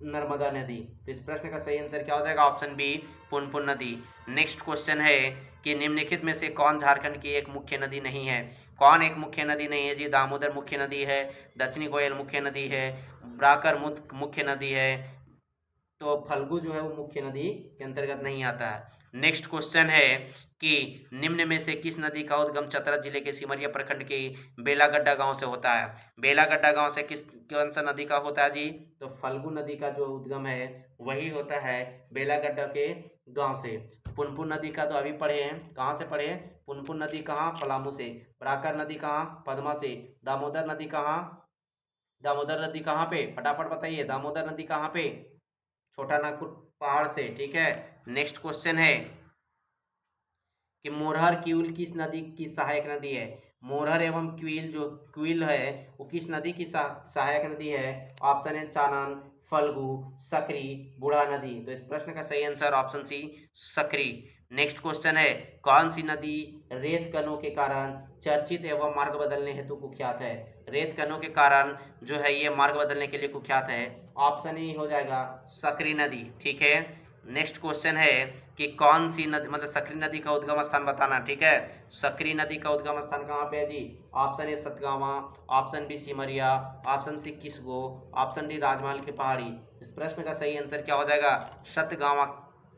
नर्मदा नदी। तो इस प्रश्न का सही आंसर क्या हो जाएगा? ऑप्शन बी पुनपुन नदी। नेक्स्ट क्वेश्चन है कि निम्नलिखित में से कौन झारखंड की एक मुख्य नदी नहीं है? कौन एक मुख्य नदी नहीं है जी? दामोदर मुख्य नदी है, दक्षिणी कोयल मुख्य नदी है, ब्राकर मुख्य नदी है, तो फल्गु जो है वो मुख्य नदी के अंतर्गत नहीं आता है। नेक्स्ट क्वेश्चन है कि निम्न में से किस नदी का उद्गम चतरा जिले के सिमरिया प्रखंड के बेलागड्ढा गांव से होता है? बेलागड्ढा गांव से कौन सा नदी का होता है जी? तो फल्गु नदी का जो उद्गम है वही होता है बेलागड्ढा के गांव से। पुनपुन नदी का तो अभी पढ़े हैं, कहाँ से पढ़े हैं? पुनपुन नदी कहाँ? पलामू से। ब्राकर नदी कहाँ? पदमा से। दामोदर नदी कहाँ? दामोदर नदी कहाँ पे? फटाफट बताइए, दामोदर नदी कहाँ पे? छोटा नागपुर पहाड़ से। ठीक है। नेक्स्ट क्वेश्चन है कि मोरहर क्यूल किस नदी की सहायक नदी है? मोरहर एवं क्वील है वो किस नदी की सहायक नदी है? ऑप्शन ए चानन, फल्गु, सकरी, बूढ़ा नदी। तो इस प्रश्न का सही आंसर ऑप्शन सी सकरी। नेक्स्ट क्वेश्चन है कौन सी नदी रेत कणों के कारण चर्चित एवं मार्ग बदलने हेतु कुख्यात है? रेत कणों के कारण जो है ये मार्ग बदलने के लिए कुख्यात है। ऑप्शन ए हो जाएगा सकरी नदी। ठीक है। नेक्स्ट क्वेश्चन है कि कौन सी नदी सकरी नदी का उद्गम स्थान बताना। ठीक है। सकरी नदी का उद्गम स्थान कहाँ पे है जी? Option A Satgawa, option B Simaria, option C Kisko, option D Rajmahal की पहाड़ी। इस प्रश्न का सही आंसर क्या हो जाएगा? सतगावा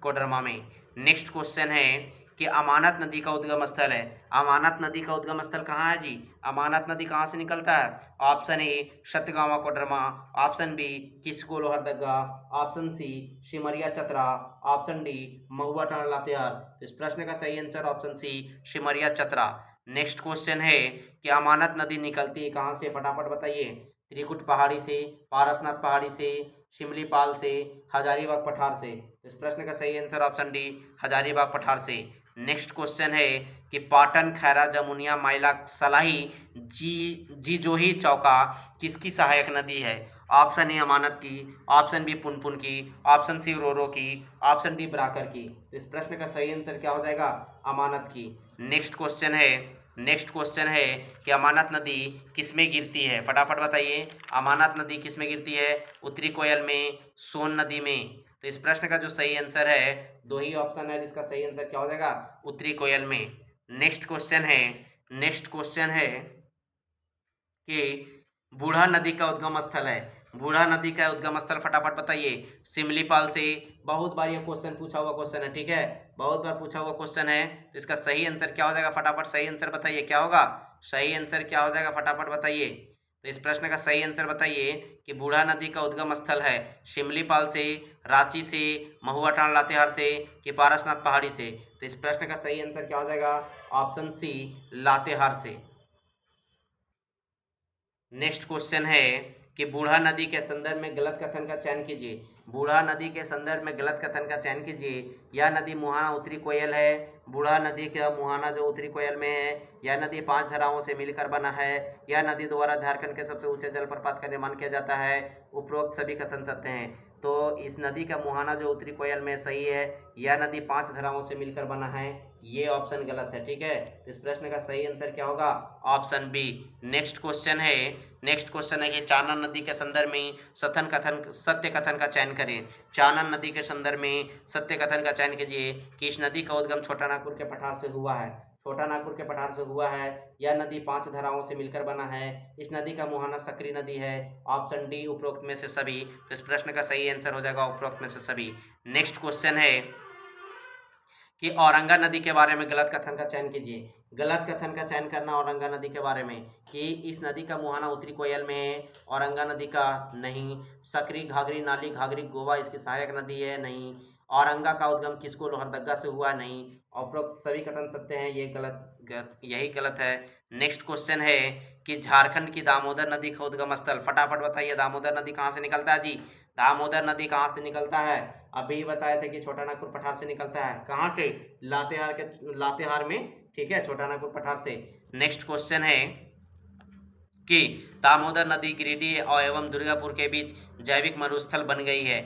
कोडरमा में। नेक्स्ट क्वेश्चन है कि अमानत नदी का उद्गम स्थल है। अमानत नदी का उद्गम स्थल कहाँ है जी? अमानत नदी कहाँ से निकलता है? Option A Satgawa Koderma, option B Kisko Lohardaga, option C Simaria Chatra, option D Mahua Tand Latehar. इस प्रश्न का सही answer option C Simaria Chatra. Next question है कि अमानत नदी निकलती है कहाँ से? फटाफट बताइए। त्रिकुट पहाड़ी से, पारसनाथ पहाड़ी से, शिमलीपाल से, हजारीबाग पठार से। इस प्रश्न का सही आंसर ऑप्शन डी हजारीबाग पठार से। नेक्स्ट क्वेश्चन है कि पाटन, खैरा, जमुनिया, माइला, सलाही, जीजोही चौका किसकी सहायक नदी है? ऑप्शन ए अमानत की, ऑप्शन बी पुनपुन की, ऑप्शन सी रोरो की, ऑप्शन डी ब्राकर की। तो इस प्रश्न का सही आंसर क्या हो जाएगा? अमानत की। नेक्स्ट क्वेश्चन है कि अमानत नदी किसमें गिरती है, फटाफट बताइए। अमानत नदी किसमें गिरती है, उत्तरी कोयल में, सोन नदी में। तो इस प्रश्न का जो सही आंसर है, दो ही ऑप्शन है, इसका सही आंसर क्या हो जाएगा, उत्तरी कोयल में। नेक्स्ट क्वेश्चन है कि बूढ़ा नदी का उद्गम स्थल है, बूढ़ा नदी का उद्गम स्थल फटाफट बताइए। सिमलीपाल से बहुत बार ये क्वेश्चन पूछा हुआ क्वेश्चन है, ठीक है, बहुत बार पूछा हुआ क्वेश्चन है। तो इसका सही आंसर क्या हो जाएगा, फटाफट सही आंसर बताइए, क्या होगा, सही आंसर क्या हो जाएगा, फटाफट बताइए। तो इस प्रश्न का सही आंसर बताइए कि बूढ़ा नदी का उद्गम स्थल है शिमलीपाल से, रांची से, महुआटांड़ लातेहार से, कि पारसनाथ पहाड़ी से। तो इस प्रश्न का सही आंसर क्या हो जाएगा, ऑप्शन सी, लातेहार से। नेक्स्ट क्वेश्चन है कि बूढ़ा नदी के संदर्भ में गलत कथन का चयन कीजिए, बूढ़ा नदी के संदर्भ में गलत कथन का चयन कीजिए। यह नदी मुहाना उत्तरी कोयल है, बूढ़ा नदी का मुहाना जो उत्तरी कोयल में है, यह नदी 5 धाराओं से मिलकर बना है, यह नदी द्वारा झारखंड के सबसे ऊंचे जलप्रपात का निर्माण किया जाता है, उपरोक्त सभी कथन सत्य हैं। तो इस नदी का मुहाना जो उत्तरी कोयल में सही है, यह नदी 5 धाराओं से मिलकर बना है, ये ऑप्शन गलत है, ठीक है। तो इस प्रश्न का सही आंसर क्या होगा, ऑप्शन बी। नेक्स्ट क्वेश्चन है कि चानन नदी के संदर्भ में सत्य कथन का चयन करें। चानन नदी के संदर्भ में सत्य कथन का चयन कीजिए कि इस नदी का उद्गम छोटा नागपुर के पठार से हुआ है, छोटा नागपुर के पठार से हुआ है, यह नदी 5 धाराओं से मिलकर बना है, इस नदी का मुहाना सकरी नदी है, ऑप्शन डी, उपरोक्त में से सभी। तो इस प्रश्न का सही आंसर हो जाएगा उपरोक्त में से सभी। नेक्स्ट क्वेश्चन है कि औरंगा नदी के बारे में गलत कथन का चयन कीजिए। गलत कथन का चयन करना औरंगा नदी के बारे में कि इस नदी का मुहाना उत्तरी कोयल में है, औरंगा नदी का नहीं, सकरी घाघरी नाली घाघरी गोवा इसकी सहायक नदी है, नहीं, औरंगा का उद्गम किसको लोहरदगा से हुआ, नहीं, उपरोक्त सभी कथन सत्य हैं, ये यही गलत है। नेक्स्ट क्वेश्चन है कि झारखंड की दामोदर नदी का उद्गम स्थल, फटाफट बताइए, दामोदर नदी कहाँ से निकलता है जी, दामोदर नदी कहाँ से निकलता है, अभी बताए थे कि छोटा नागपुर पठार से निकलता है, कहाँ से, लातेहार में, ठीक है, छोटा नागपुर पठार से। नेक्स्ट क्वेश्चन है कि दामोदर नदी गिरिडीह और एवं दुर्गापुर के बीच जैविक मरुस्थल बन गई है,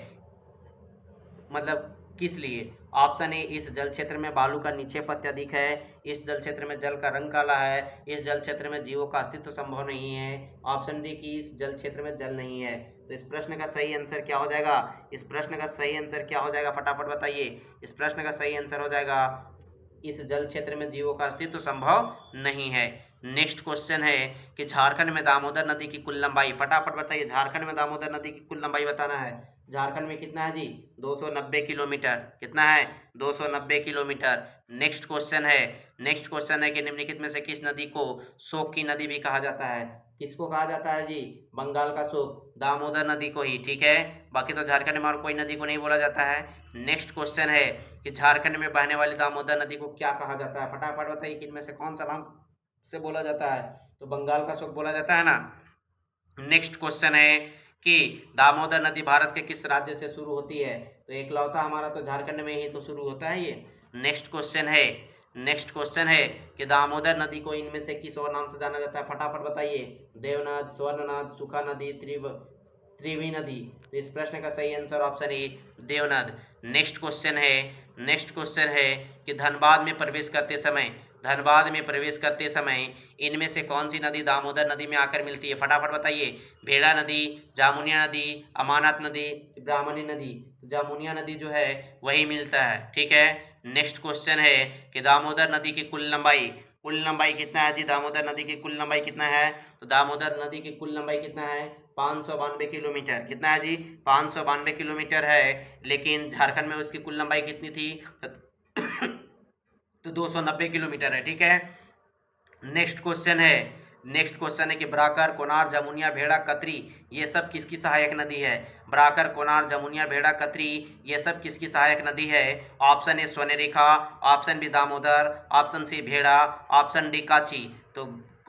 मतलब किस लिए। ऑप्शन ए, इस जल क्षेत्र में बालू का निक्षेप अत्यधिक है, इस जल क्षेत्र में जल का रंग काला है, इस जल क्षेत्र में जीवों का अस्तित्व संभव नहीं है, ऑप्शन डी कि इस जल क्षेत्र में जल नहीं है। तो इस प्रश्न का सही आंसर क्या हो जाएगा, इस प्रश्न का सही आंसर क्या हो जाएगा, फटाफट बताइए। इस प्रश्न का सही आंसर हो जाएगा इस जल क्षेत्र में जीवों का अस्तित्व संभव नहीं है। नेक्स्ट क्वेश्चन है कि झारखंड में दामोदर नदी की कुल लंबाई, फटाफट बताइए, झारखंड में दामोदर नदी की कुल लंबाई बताना है। झारखंड में कितना है जी, 290 किलोमीटर, कितना है, 290 किलोमीटर। नेक्स्ट क्वेश्चन है कि निम्नलिखित में से किस नदी को शोक की नदी भी कहा जाता है, किसको कहा जाता है जी, बंगाल का शोक, दामोदर नदी को ही, ठीक है, बाकी तो झारखंड में और कोई नदी को नहीं बोला जाता है। नेक्स्ट क्वेश्चन है कि झारखंड में बहने वाली दामोदर नदी को क्या कहा जाता है, फटाफट बताइए कि इनमें से कौन सा नाम से बोला जाता है, तो बंगाल का शोक बोला जाता है ना। नेक्स्ट क्वेश्चन है कि दामोदर नदी भारत के किस राज्य से शुरू होती है, तो एकलौता हमारा तो झारखंड में ही तो शुरू होता है ये। नेक्स्ट क्वेश्चन है कि दामोदर नदी को इनमें से किस और नाम से जाना जाता है, फटाफट बताइए, देवनद, स्वर्णनद, सुखा नदी, त्रिवी नदी। तो इस प्रश्न का सही answer option A, Deonad. Next question है कि धनबाद में प्रवेश करते समय इनमें से कौन सी नदी दामोदर नदी में आकर मिलती है, फटाफट बताइए, भेड़ा नदी, जामुनिया नदी, अमानत नदी, ब्राह्मणी नदी। जामुनिया नदी जो है वही मिलता है, ठीक है। नेक्स्ट क्वेश्चन है कि दामोदर नदी की कुल लंबाई कितना है जी, दामोदर नदी की कुल लंबाई कितना है, तो दामोदर नदी की कुल लंबाई कितना है, 592 किलोमीटर, कितना है जी, 592 किलोमीटर है, लेकिन झारखंड में उसकी कुल लंबाई कितनी थी तो 290 किलोमीटर है, ठीक है। नेक्स्ट क्वेश्चन है कि ब्राकर, कोनार, जमुनिया, भेड़ा, कतरी ये सब किसकी सहायक नदी है, ब्राकर, कोनार, जमुनिया, भेड़ा, कतरी ये सब किसकी सहायक नदी है। Option A Swarnarekha, option B Damodar, option C Bheda, option D काची। तो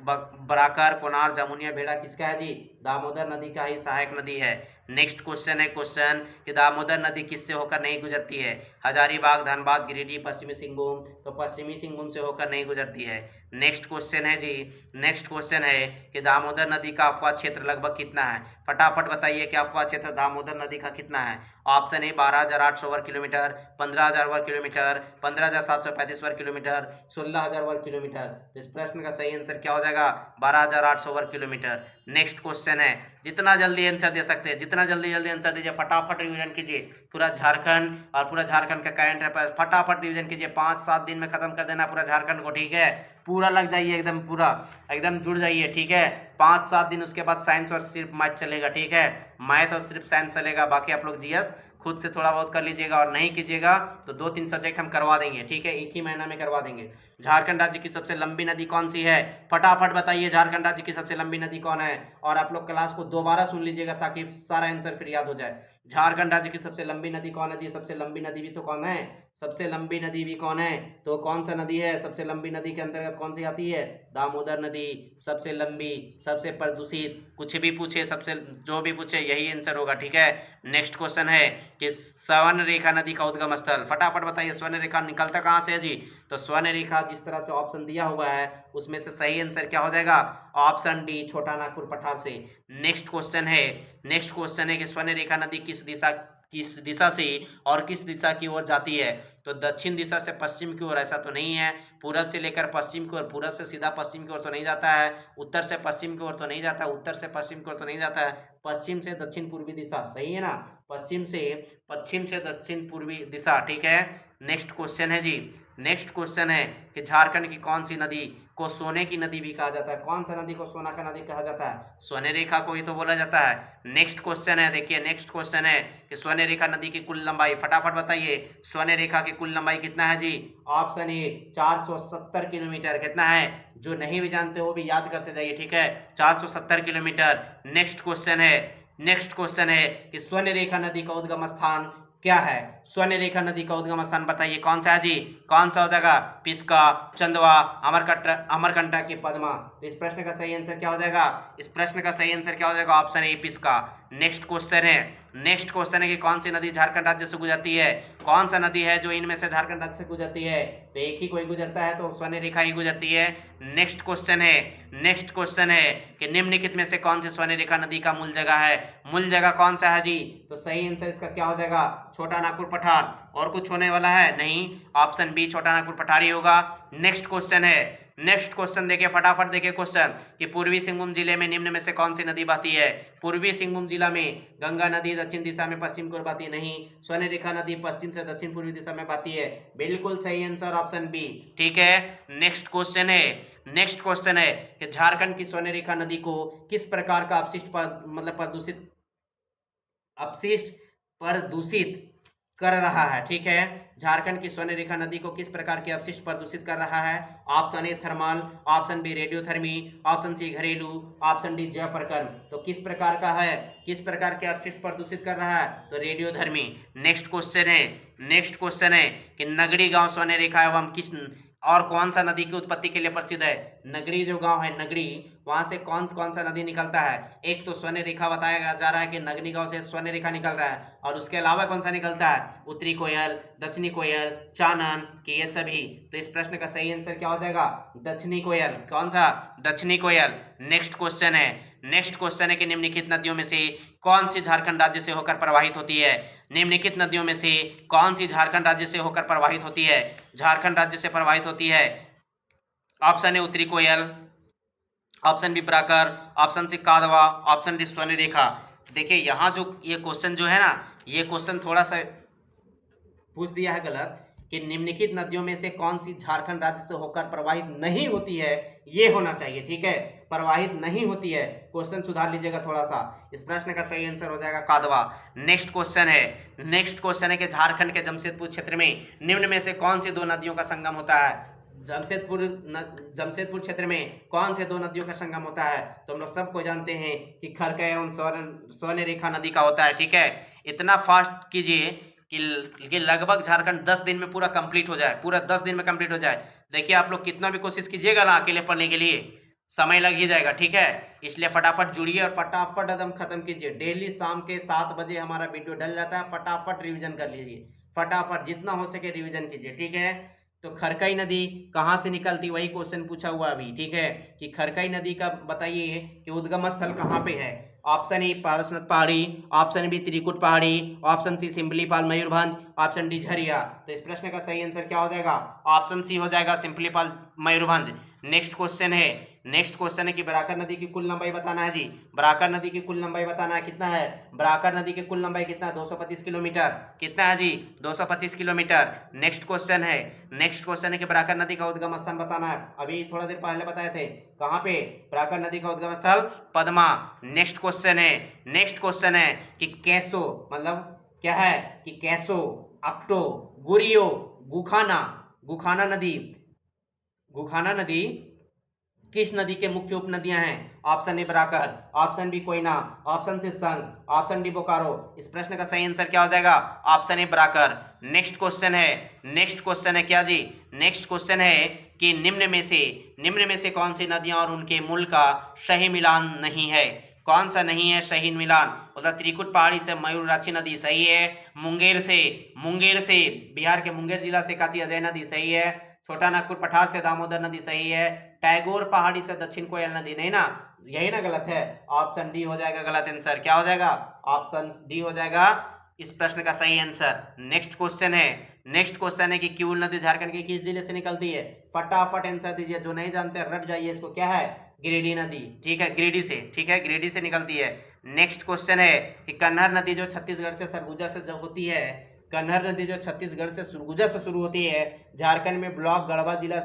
बराकर, कोनार, जमुनिया, भेड़ा किसका है जी? दामोदर नदी का ही सहायक नदी है। नेक्स्ट क्वेश्चन है क्वेश्चन कि दामोदर नदी किससे होकर नहीं गुजरती है? हजारीबाग, धनबाद, गिरिडीह, पश्चिमी सिंहभूम, तो पश्चिमी सिंहभूम से होकर नहीं गुजरती है। नेक्स्ट क्वेश्चन है जी, नेक्स्ट क्वेश्चन है कि दामोदर नदी का अफवाह क्षेत्र लगभग कितना है? फटाफट बताइए कि अफवाह क्षेत्र दामोदर नदी का कितना है? ऑप्शन ए 12,800 वर्ग किलोमीटर, 15,000 वर्ग किलोमीटर, 15,735 वर्ग किलोमीटर, 16,000 वर्ग किलोमीटर। तो इस प्रश्न का सही आंसर क्या हो जाएगा? 12,800 वर्ग किलोमीटर। नेक्स्ट क्वेश्चन है, जितना जल्दी आंसर दे सकते हैं, जितना जल्दी आंसर दीजिए, फटाफट रिवीजन कीजिए पूरा झारखंड और पूरा झारखंड का करंट अफेयर, फटाफट रिवीजन कीजिए। 5-7 दिन में खत्म कर देना पूरा झारखंड को, ठीक है? पूरा लग जाइए एकदम, पूरा एकदम जुड़ जाइए, ठीक है? 5-7 दिन, उसके बाद साइंस और सिर्फ मैथ चलेगा, ठीक है? मैथ और सिर्फ साइंस चलेगा, बाकी आप लोग जीएस खुद से थोड़ा बहुत कर लीजिएगा, और नहीं कीजिएगा तो 2-3 सब्जेक्ट हम करवा देंगे, ठीक है? एक ही महीना में करवा देंगे। झारखंड राज्य की सबसे लंबी नदी कौन सी है? फटाफट बताइए, झारखंड राज्य की सबसे लंबी नदी कौन है? और आप लोग क्लास को दोबारा सुन लीजिएगा ताकि सारा आंसर फिर याद हो जाए। झारखंड राज्य की सबसे लंबी नदी कौन है जी? सबसे लंबी नदी भी तो कौन है? सबसे लंबी नदी भी कौन है? तो कौन सा नदी है? सबसे लंबी नदी के अंतर्गत कौन सी आती है? दामोदर नदी। सबसे लंबी, सबसे प्रदूषित, कुछ भी पूछे, सबसे जो भी पूछे यही आंसर होगा, ठीक है? नेक्स्ट क्वेश्चन है कि स्वर्ण रेखा नदी का उद्गम स्थल, फटाफट बताइए स्वर्ण रेखा निकलता कहाँ से है जी? तो स्वर्ण रेखा जिस तरह से ऑप्शन दिया हुआ है उसमें से सही आंसर क्या हो जाएगा? ऑप्शन डी, छोटा नागपुर पठार से। नेक्स्ट क्वेश्चन है कि स्वर्ण रेखा नदी किस दिशा से और किस दिशा की ओर जाती है? तो दक्षिण दिशा से पश्चिम की ओर, ऐसा तो नहीं है। पूरब से लेकर पश्चिम की ओर, पूरब से सीधा पश्चिम की ओर तो नहीं जाता है। उत्तर से पश्चिम की ओर तो नहीं जाता है। उत्तर से पश्चिम की ओर तो नहीं जाता है। पश्चिम से दक्षिण पूर्वी दिशा, सही है ना? पश्चिम से दक्षिण पूर्वी दिशा, ठीक है? नेक्स्ट क्वेश्चन है जी, नेक्स्ट क्वेश्चन है कि झारखंड की कौन सी नदी को सोने की नदी भी कहा जाता है? कौन सा नदी को सोना का नदी कहा जाता है? स्वर्ण रेखा को ही तो बोला जाता है। नेक्स्ट क्वेश्चन है, देखिए नेक्स्ट क्वेश्चन है कि स्वर्ण रेखा नदी की कुल लंबाई, फटाफट बताइए स्वर्ण रेखा की कुल लंबाई कितना है जी? ऑप्शन ए 470 किलोमीटर। कितना है? जो नहीं भी जानते वो भी याद करते जाइए, ठीक है? 470 किलोमीटर। नेक्स्ट क्वेश्चन है कि स्वर्ण रेखा नदी का उद्गम स्थान क्या है? स्वर्ण रेखा नदी का उद्गम स्थान बताइए कौन सा है जी? कौन सा हो जाएगा? पिस्का, चंदवा, अमरकंटक की पद्मा। तो इस प्रश्न का सही आंसर क्या हो जाएगा? इस प्रश्न का सही आंसर क्या हो जाएगा? ऑप्शन ए पिस्का। नेक्स्ट क्वेश्चन है कि कौन सी नदी झारखंड राज्य से गुजरती है? कौन सा नदी है जो इनमें से झारखंड राज्य से गुजरती है? तो एक ही कोई गुजरता है, तो स्वर्ण रेखा ही गुजरती है। नेक्स्ट क्वेश्चन है कि निम्नलिखित में से कौन सी स्वर्ण रेखा नदी का मूल जगह है? मूल जगह कौन सा है जी? तो सही आंसर इसका क्या हो जाएगा? छोटा नागपुर पठार। और कुछ होने वाला है? नहीं, ऑप्शन बी छोटा नागपुर पठार ही होगा। नेक्स्ट क्वेश्चन देखिए, फटाफट देखिए क्वेश्चन कि पूर्वी सिंहभूम जिले में निम्न में से कौन सी नदी बहती है? पूर्वी सिंहभूम जिला में गंगा नदी दक्षिण दिशा में पश्चिम की ओर बहती है, नहीं। स्वर्ण रेखा नदी पश्चिम से दक्षिण पूर्वी दिशा में बहती है, बिल्कुल सही आंसर ऑप्शन बी, ठीक है। नेक्स्ट क्वेश्चन है कि झारखंड की स्वर्ण रेखा नदी को किस प्रकार का अपशिष्ट प्रदूषित कर रहा है, ठीक है। झारखंड की स्वर्ण रेखा नदी को किस प्रकार के अपशिष्ट प्रदूषित कर रहा है? Option A thermal, option B radiothermy, option C घरेलू, ऑप्शन डी जैव प्रकर्म। तो किस प्रकार का है, किस प्रकार के अपशिष्ट प्रदूषित कर रहा है? तो रेडियोधर्मी। नेक्स्ट क्वेश्चन है कि नगड़ी गांव स्वर्ण रेखा एवं किस और कौन सा नदी की उत्पत्ति के लिए प्रसिद्ध है? नगड़ी जो गांव है, नगड़ी, वहां से कौन सा नदी निकलता है? एक तो स्वर्ण रेखा बताया जा रहा है कि नगड़ी गांव से स्वर्ण रेखा निकल रहा है, और उसके अलावा कौन सा निकलता है? उत्तरी कोयल, दक्षिणी कोयल, चानन, कि ये सभी। तो इस प्रश्न का सही आंसर क्या हो जाएगा? दक्षिणी कोयल। कौन सा? दक्षिणी कोयल। नेक्स्ट क्वेश्चन है कि निम्नलिखित नदियों में से कौन सी झारखंड राज्य से होकर प्रवाहित होती है? निम्नलिखित नदियों में से कौन सी झारखंड राज्य से होकर प्रवाहित होती है? झारखंड राज्य से प्रवाहित होती है, ऑप्शन ए उत्तरी Koel, option B Barakar, option C Kadwa, option D Swarnarekha. देखिए यहाँ जो ये क्वेश्चन जो है ना, ये क्वेश्चन थोड़ा सा पूछ दिया है गलत कि निम्नलिखित नदियों में से कौन सी झारखंड राज्य से होकर प्रवाहित नहीं होती है, ये होना चाहिए, ठीक है। प्रवाहित नहीं होती है, क्वेश्चन सुधार लीजिएगा थोड़ा सा। इस प्रश्न का सही आंसर हो जाएगा कादवा। नेक्स्ट क्वेश्चन है कि झारखंड के जमशेदपुर क्षेत्र में निम्न में से कौन सी दो नदियों का संगम होता है? जमशेदपुर क्षेत्र में कौन से दो नदियों का संगम होता है? तो हम लोग सबको जानते हैं कि खरका एवं स्वर्ण रेखा नदी का होता है, ठीक है। इतना फास्ट कीजिए कि लगभग झारखंड 10 दिन में पूरा कंप्लीट हो जाए, पूरा 10 दिन में कंप्लीट हो जाए। देखिए आप लोग कितना भी कोशिश कीजिएगा ना अकेले पढ़ने के लिए, समय लग ही जाएगा, ठीक है। इसलिए फटाफट जुड़िए और फटाफट एकदम खत्म कीजिए। डेली शाम के 7 बजे हमारा वीडियो डल जाता है, फटाफट रिवीजन कर लीजिए, फटाफट जितना हो सके रिवीजन कीजिए, ठीक है। तो खरकई नदी कहाँ से निकलती, वही क्वेश्चन पूछा हुआ अभी, ठीक है, कि खरकई नदी का बताइए कि उद्गम स्थल कहाँ पे है। ऑप्शन ए पारसनाथ पहाड़ी, ऑप्शन बी त्रिकुट पहाड़ी, option C Simlipal Mayurbhanj, option D Jharia. तो इस प्रश्न का सही आंसर क्या हो जाएगा, ऑप्शन सी हो जाएगा, सिंपलीपाल मयूरभंज। नेक्स्ट क्वेश्चन है कि बराकर नदी की कुल लंबाई बताना है जी। बराकर नदी की कुल लंबाई बताना है, कितना है बराकर नदी की कुल लंबाई, कितना है 225 किलोमीटर, कितना है जी 225 किलोमीटर। नेक्स्ट क्वेश्चन है कि बराकर नदी का उद्गम स्थान बताना है, अभी थोड़ा देर पहले बताए थे, कहाँ पे बराकर नदी का उद्गम स्थल पद्मा। नेक्स्ट क्वेश्चन है कि कैसो, मतलब क्या है कि कैसो, अक्टो, गुरियो, गुखाना नदी किस नदी के मुख्य उपनदियां हैं। Option A Barakar, option B Koyna, option C Sang, option D Bokaro. इस प्रश्न का सही आंसर क्या हो जाएगा, option A Barakar. Next question है क्या जी, नेक्स्ट क्वेश्चन है कि निम्न में से कौन सी नदियां और उनके मूल का सही मिलान नहीं है। कौन सा नहीं है सही मिलान, मतलब त्रिकुट पहाड़ी से मयूराक्षी नदी सही है, मुंगेर से बिहार के मुंगेर जिला से काची अजय नदी सही है, छोटा नागपुर पठार से दामोदर नदी सही है, टैगोर पहाड़ी से दक्षिण कोयल नदी नहीं ना, यही ना गलत है। ऑप्शन डी हो जाएगा गलत आंसर, क्या हो जाएगा, ऑप्शन डी हो जाएगा इस प्रश्न का सही आंसर। नेक्स्ट क्वेश्चन है कि क्यूल नदी झारखंड के किस जिले से निकलती है। फटाफट आंसर दीजिए, जो नहीं जानते रट जाइए इसको, क्या है गिरिडीह नदी, ठीक है, गिरिडीह से निकलती है। नेक्स्ट क्वेश्चन है कि कन्हर नदी जो छत्तीसगढ़ से सरगुजा से जब होती है, कन्हर नदी जो छत्तीसगढ़ से सरगुजा से शुरू होती है, झारखंड में ब्लॉक गढ़वा जिला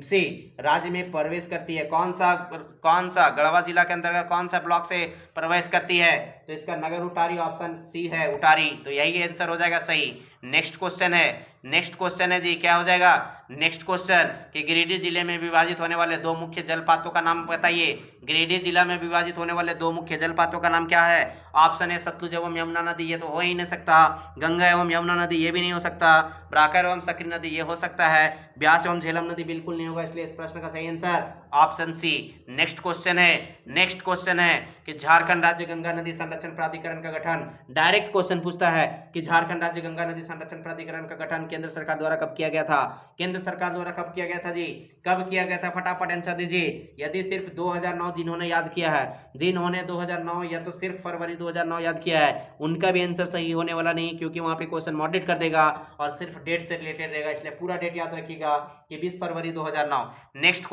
से राज्य में प्रवेश करती है। कौन सा गढ़वा जिला के अंतर्गत कौन सा ब्लॉक से प्रवेश करती है, तो इसका नगर उटारी, ऑप्शन सी है उटारी, तो यही आंसर हो जाएगा सही। नेक्स्ट क्वेश्चन है जी, क्या हो जाएगा नेक्स्ट क्वेश्चन कि गिरिडीह जिले में विभाजित होने वाले दो मुख्य जलपातों का नाम बताइए। गिरिडीह जिला में विभाजित होने वाले दो मुख्य जलपातों का नाम क्या है। ऑप्शन है सतलुज एवं यमुना नदी, ये तो हो ही नहीं सकता, गंगा एवं यमुना नदी ये भी नहीं हो सकता, बराकर एवं सकरी नदी ये हो सकता है, ब्यास एवं झेलम नदी बिल्कुल नहीं होगा, इसलिए इस प्रश्न का सही answer option C. Next question है कि झारखंड राज्य गंगा नदी संरक्षण प्राधिकरण का गठन, डायरेक्ट क्वेश्चन पूछता है कि झारखंड राज्य गंगा नदी संरक्षण प्राधिकरण का गठन केंद्र सरकार द्वारा कब किया गया था। केंद्र सरकार द्वारा कब किया गया था जी, कब किया गया था, फटाफट आंसर दीजिए। यदि सिर्फ 2009 जिन्होंने याद किया है, जिन्होंने 2009 या तो सिर्फ फरवरी 2009 याद किया है, उनका भी आंसर सही होने वाला नहीं, क्योंकि वहां पे क्वेश्चन मॉडरेट कर देगा और सिर्फ डेट से रिलेटेड रहेगा, इसलिए पूरा डेट याद रखिएगा कि 20 फरवरी 2009। नेक्स्ट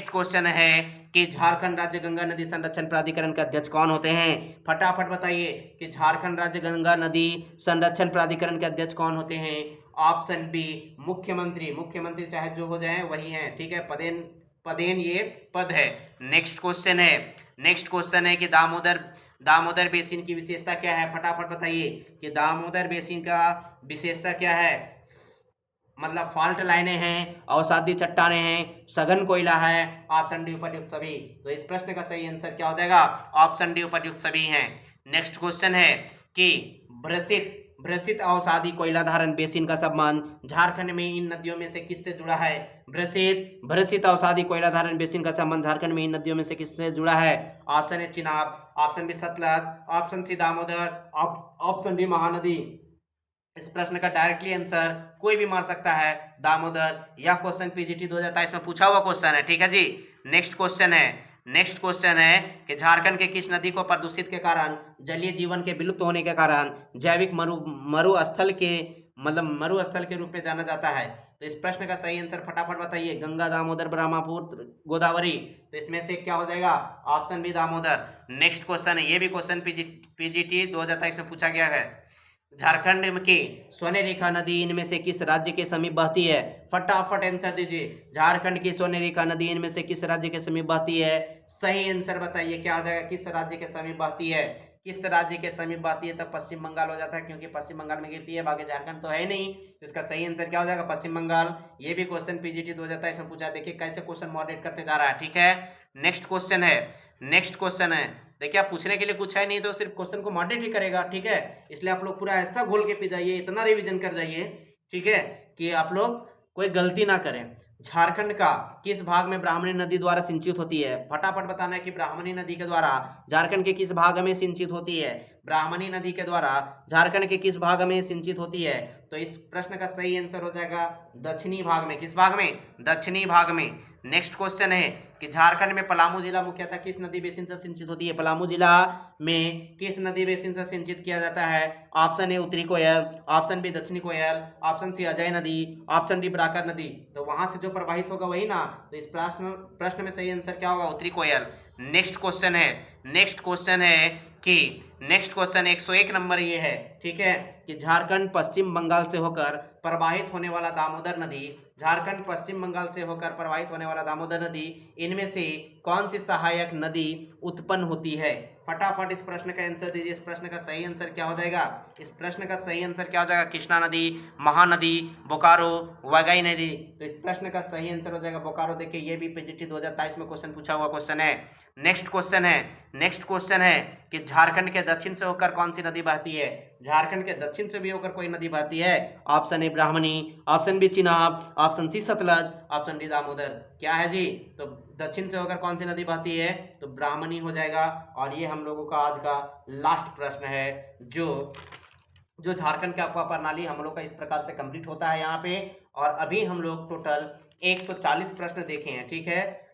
क्वेश्चन है कि झारखंड राज्य गंगा नदी संरक्षण प्राधिकरण के अध्यक्ष कौन होते हैं। फटाफट बताइए कि झारखंड राज्य गंगा नदी संरक्षण प्राधिकरण के अध्यक्ष कौन होते हैं। ऑप्शन बी मुख्यमंत्री चाहे जो हो जाए वही है, ठीक है, पदेन ये पद है। नेक्स्ट क्वेश्चन है कि दामोदर बेसिन की विशेषता क्या है। फटाफट बताइए कि दामोदर बेसिन का विशेषता क्या है, मतलब फॉल्ट लाइनें हैं, अवसादी चट्टानें हैं, सघन कोयला है, ऑप्शन डी उपयुक्त सभी। तो इस प्रश्न का सही आंसर क्या हो जाएगा, ऑप्शन डी उपयुक्त सभी हैं। नेक्स्ट क्वेश्चन है कि भ्रसित अवसादी कोयला धारण बेसिन का संबंध झारखंड में इन नदियों में से किससे जुड़ा है। भ्रसित अवसादी कोयला धारण बेसिन का संबंध झारखंड में इन नदियों में से किससे जुड़ा है। Option A Chenab, option B Sutlej, option C Damodar, option D Mahanadi. इस प्रश्न का डायरेक्टली आंसर कोई भी मार सकता है, दामोदर। यह क्वेश्चन पीजीटी 2023 में पूछा हुआ क्वेश्चन है, ठीक है जी। नेक्स्ट क्वेश्चन है कि झारखंड के किस नदी को प्रदूषित के कारण, जलीय जीवन के विलुप्त होने के कारण जैविक मरुस्थल के रूप में जाना जाता है। तो इस प्रश्न का सही आंसर फटाफट बताइए, गंगा, दामोदर, ब्रह्मपुत्र, गोदावरी। तो इसमें से क्या हो जाएगा, option B Damodar. Next question है, ये भी क्वेश्चन पीजीटी 2023 में पूछा गया है। झारखंड की सोने रेखा नदी इनमें से किस राज्य के समीप बहती है। फटाफट आंसर दीजिए, झारखंड की सोने रेखा नदी इनमें से किस राज्य के समीप बहती है। सही आंसर बताइए, क्या हो जाएगा, किस राज्य के समीप बहती है। किस राज्य के समीप बहती है, तब पश्चिम बंगाल हो जाता है, क्योंकि पश्चिम बंगाल में गिरती है, बाकी झारखंड तो है नहीं, तो इसका सही आंसर क्या हो जाएगा, पश्चिम बंगाल। ये भी क्वेश्चन पीजीटी 2023 में पूछा, देखिए कैसे क्वेश्चन मॉडरेट करते जा रहा है, ठीक है। नेक्स्ट क्वेश्चन है, देखिए आप पूछने के लिए कुछ है नहीं, तो सिर्फ क्वेश्चन को मॉडरेट ही करेगा, ठीक है। इसलिए आप लोग पूरा ऐसा घोल के पी जाइए, इतना रिवीजन कर जाइए, ठीक है, कि आप लोग कोई गलती ना करें। झारखंड का किस भाग में ब्राह्मणी नदी द्वारा सिंचित होती है? फटाफट बताना है कि ब्राह्मणी नदी के द्वारा झारखंड के किस भाग में सिंचित होती है? ब्राह्मणी नदी के द्वारा झारखंड के किस भाग में सिंचित होती है? तो इस प्रश्न का सही आंसर हो जाएगा दक्षिणी भाग में। किस भाग में? दक्षिणी भाग में। नेक्स्ट क्वेश्चन है कि झारखंड में पलामू जिला मुख्यतः किस नदी बेसिन से सिंचित होती है? पलामू जिला में किस नदी बेसिन से सिंचित किया जाता है? ऑप्शन ए उत्तरी कोयल, ऑप्शन बी दक्षिणी कोयल, ऑप्शन सी अजय नदी, ऑप्शन डी बराकर नदी। तो वहां से जो प्रवाहित होगा वही ना, तो इस प्रश्न में सही आंसर क्या होगा? उत्तरी कोयल। नेक्स्ट क्वेश्चन है कि नेक्स्ट क्वेश्चन 101 नंबर ये है, ठीक है, कि झारखंड पश्चिम बंगाल से होकर प्रवाहित होने वाला दामोदर नदी, झारखंड पश्चिम बंगाल से होकर प्रवाहित होने वाला दामोदर नदी, इनमें से कौन सी सहायक नदी उत्पन्न होती है? फटाफट इस प्रश्न का आंसर दीजिए। इस प्रश्न का सही आंसर क्या हो जाएगा? इस प्रश्न का सही आंसर क्या हो जाएगा? कृष्णा नदी, महानदी, बोकारो, वागाई नदी। तो इस प्रश्न का सही आंसर हो जाएगा बोकारो। देखिए ये भी पीजीटी 2023 में क्वेश्चन पूछा हुआ क्वेश्चन है। नेक्स्ट क्वेश्चन है कि झारखंड के दक्षिण से होकर कौन सी नदी बहती है? झारखंड के दक्षिण से भी होकर कोई नदी बहती है? Option A Brahmani, option B Chenab, option C Sutlej, option D Damodar. क्या है जी? तो दक्षिण से होकर कौन सी नदी बहती है? तो ब्राह्मणी हो जाएगा। और ये हम लोगों का आज का लास्ट प्रश्न है, जो झारखंड के अफवाह प्रणाली हम लोग का इस प्रकार से कंप्लीट होता है यहाँ पे। और अभी हम लोग टोटल 140 प्रश्न देखे हैं, ठीक है।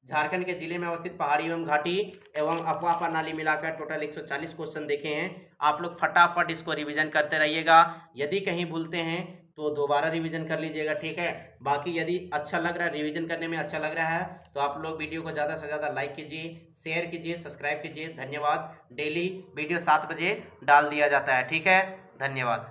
झारखंड के जिले में अवस्थित पहाड़ी एवं घाटी एवं अफवाह प्रणाली मिलाकर टोटल 140 क्वेश्चन देखे हैं। आप लोग फटाफट इसको रिवीजन करते रहिएगा। यदि कहीं भूलते हैं तो दोबारा रिवीजन कर लीजिएगा, ठीक है। बाकी यदि अच्छा लग रहा है, रिवीजन करने में अच्छा लग रहा है, तो आप लोग वीडियो को ज़्यादा से ज़्यादा लाइक कीजिए, शेयर कीजिए, सब्सक्राइब कीजिए। धन्यवाद। डेली वीडियो 7 बजे डाल दिया जाता है, ठीक है। धन्यवाद।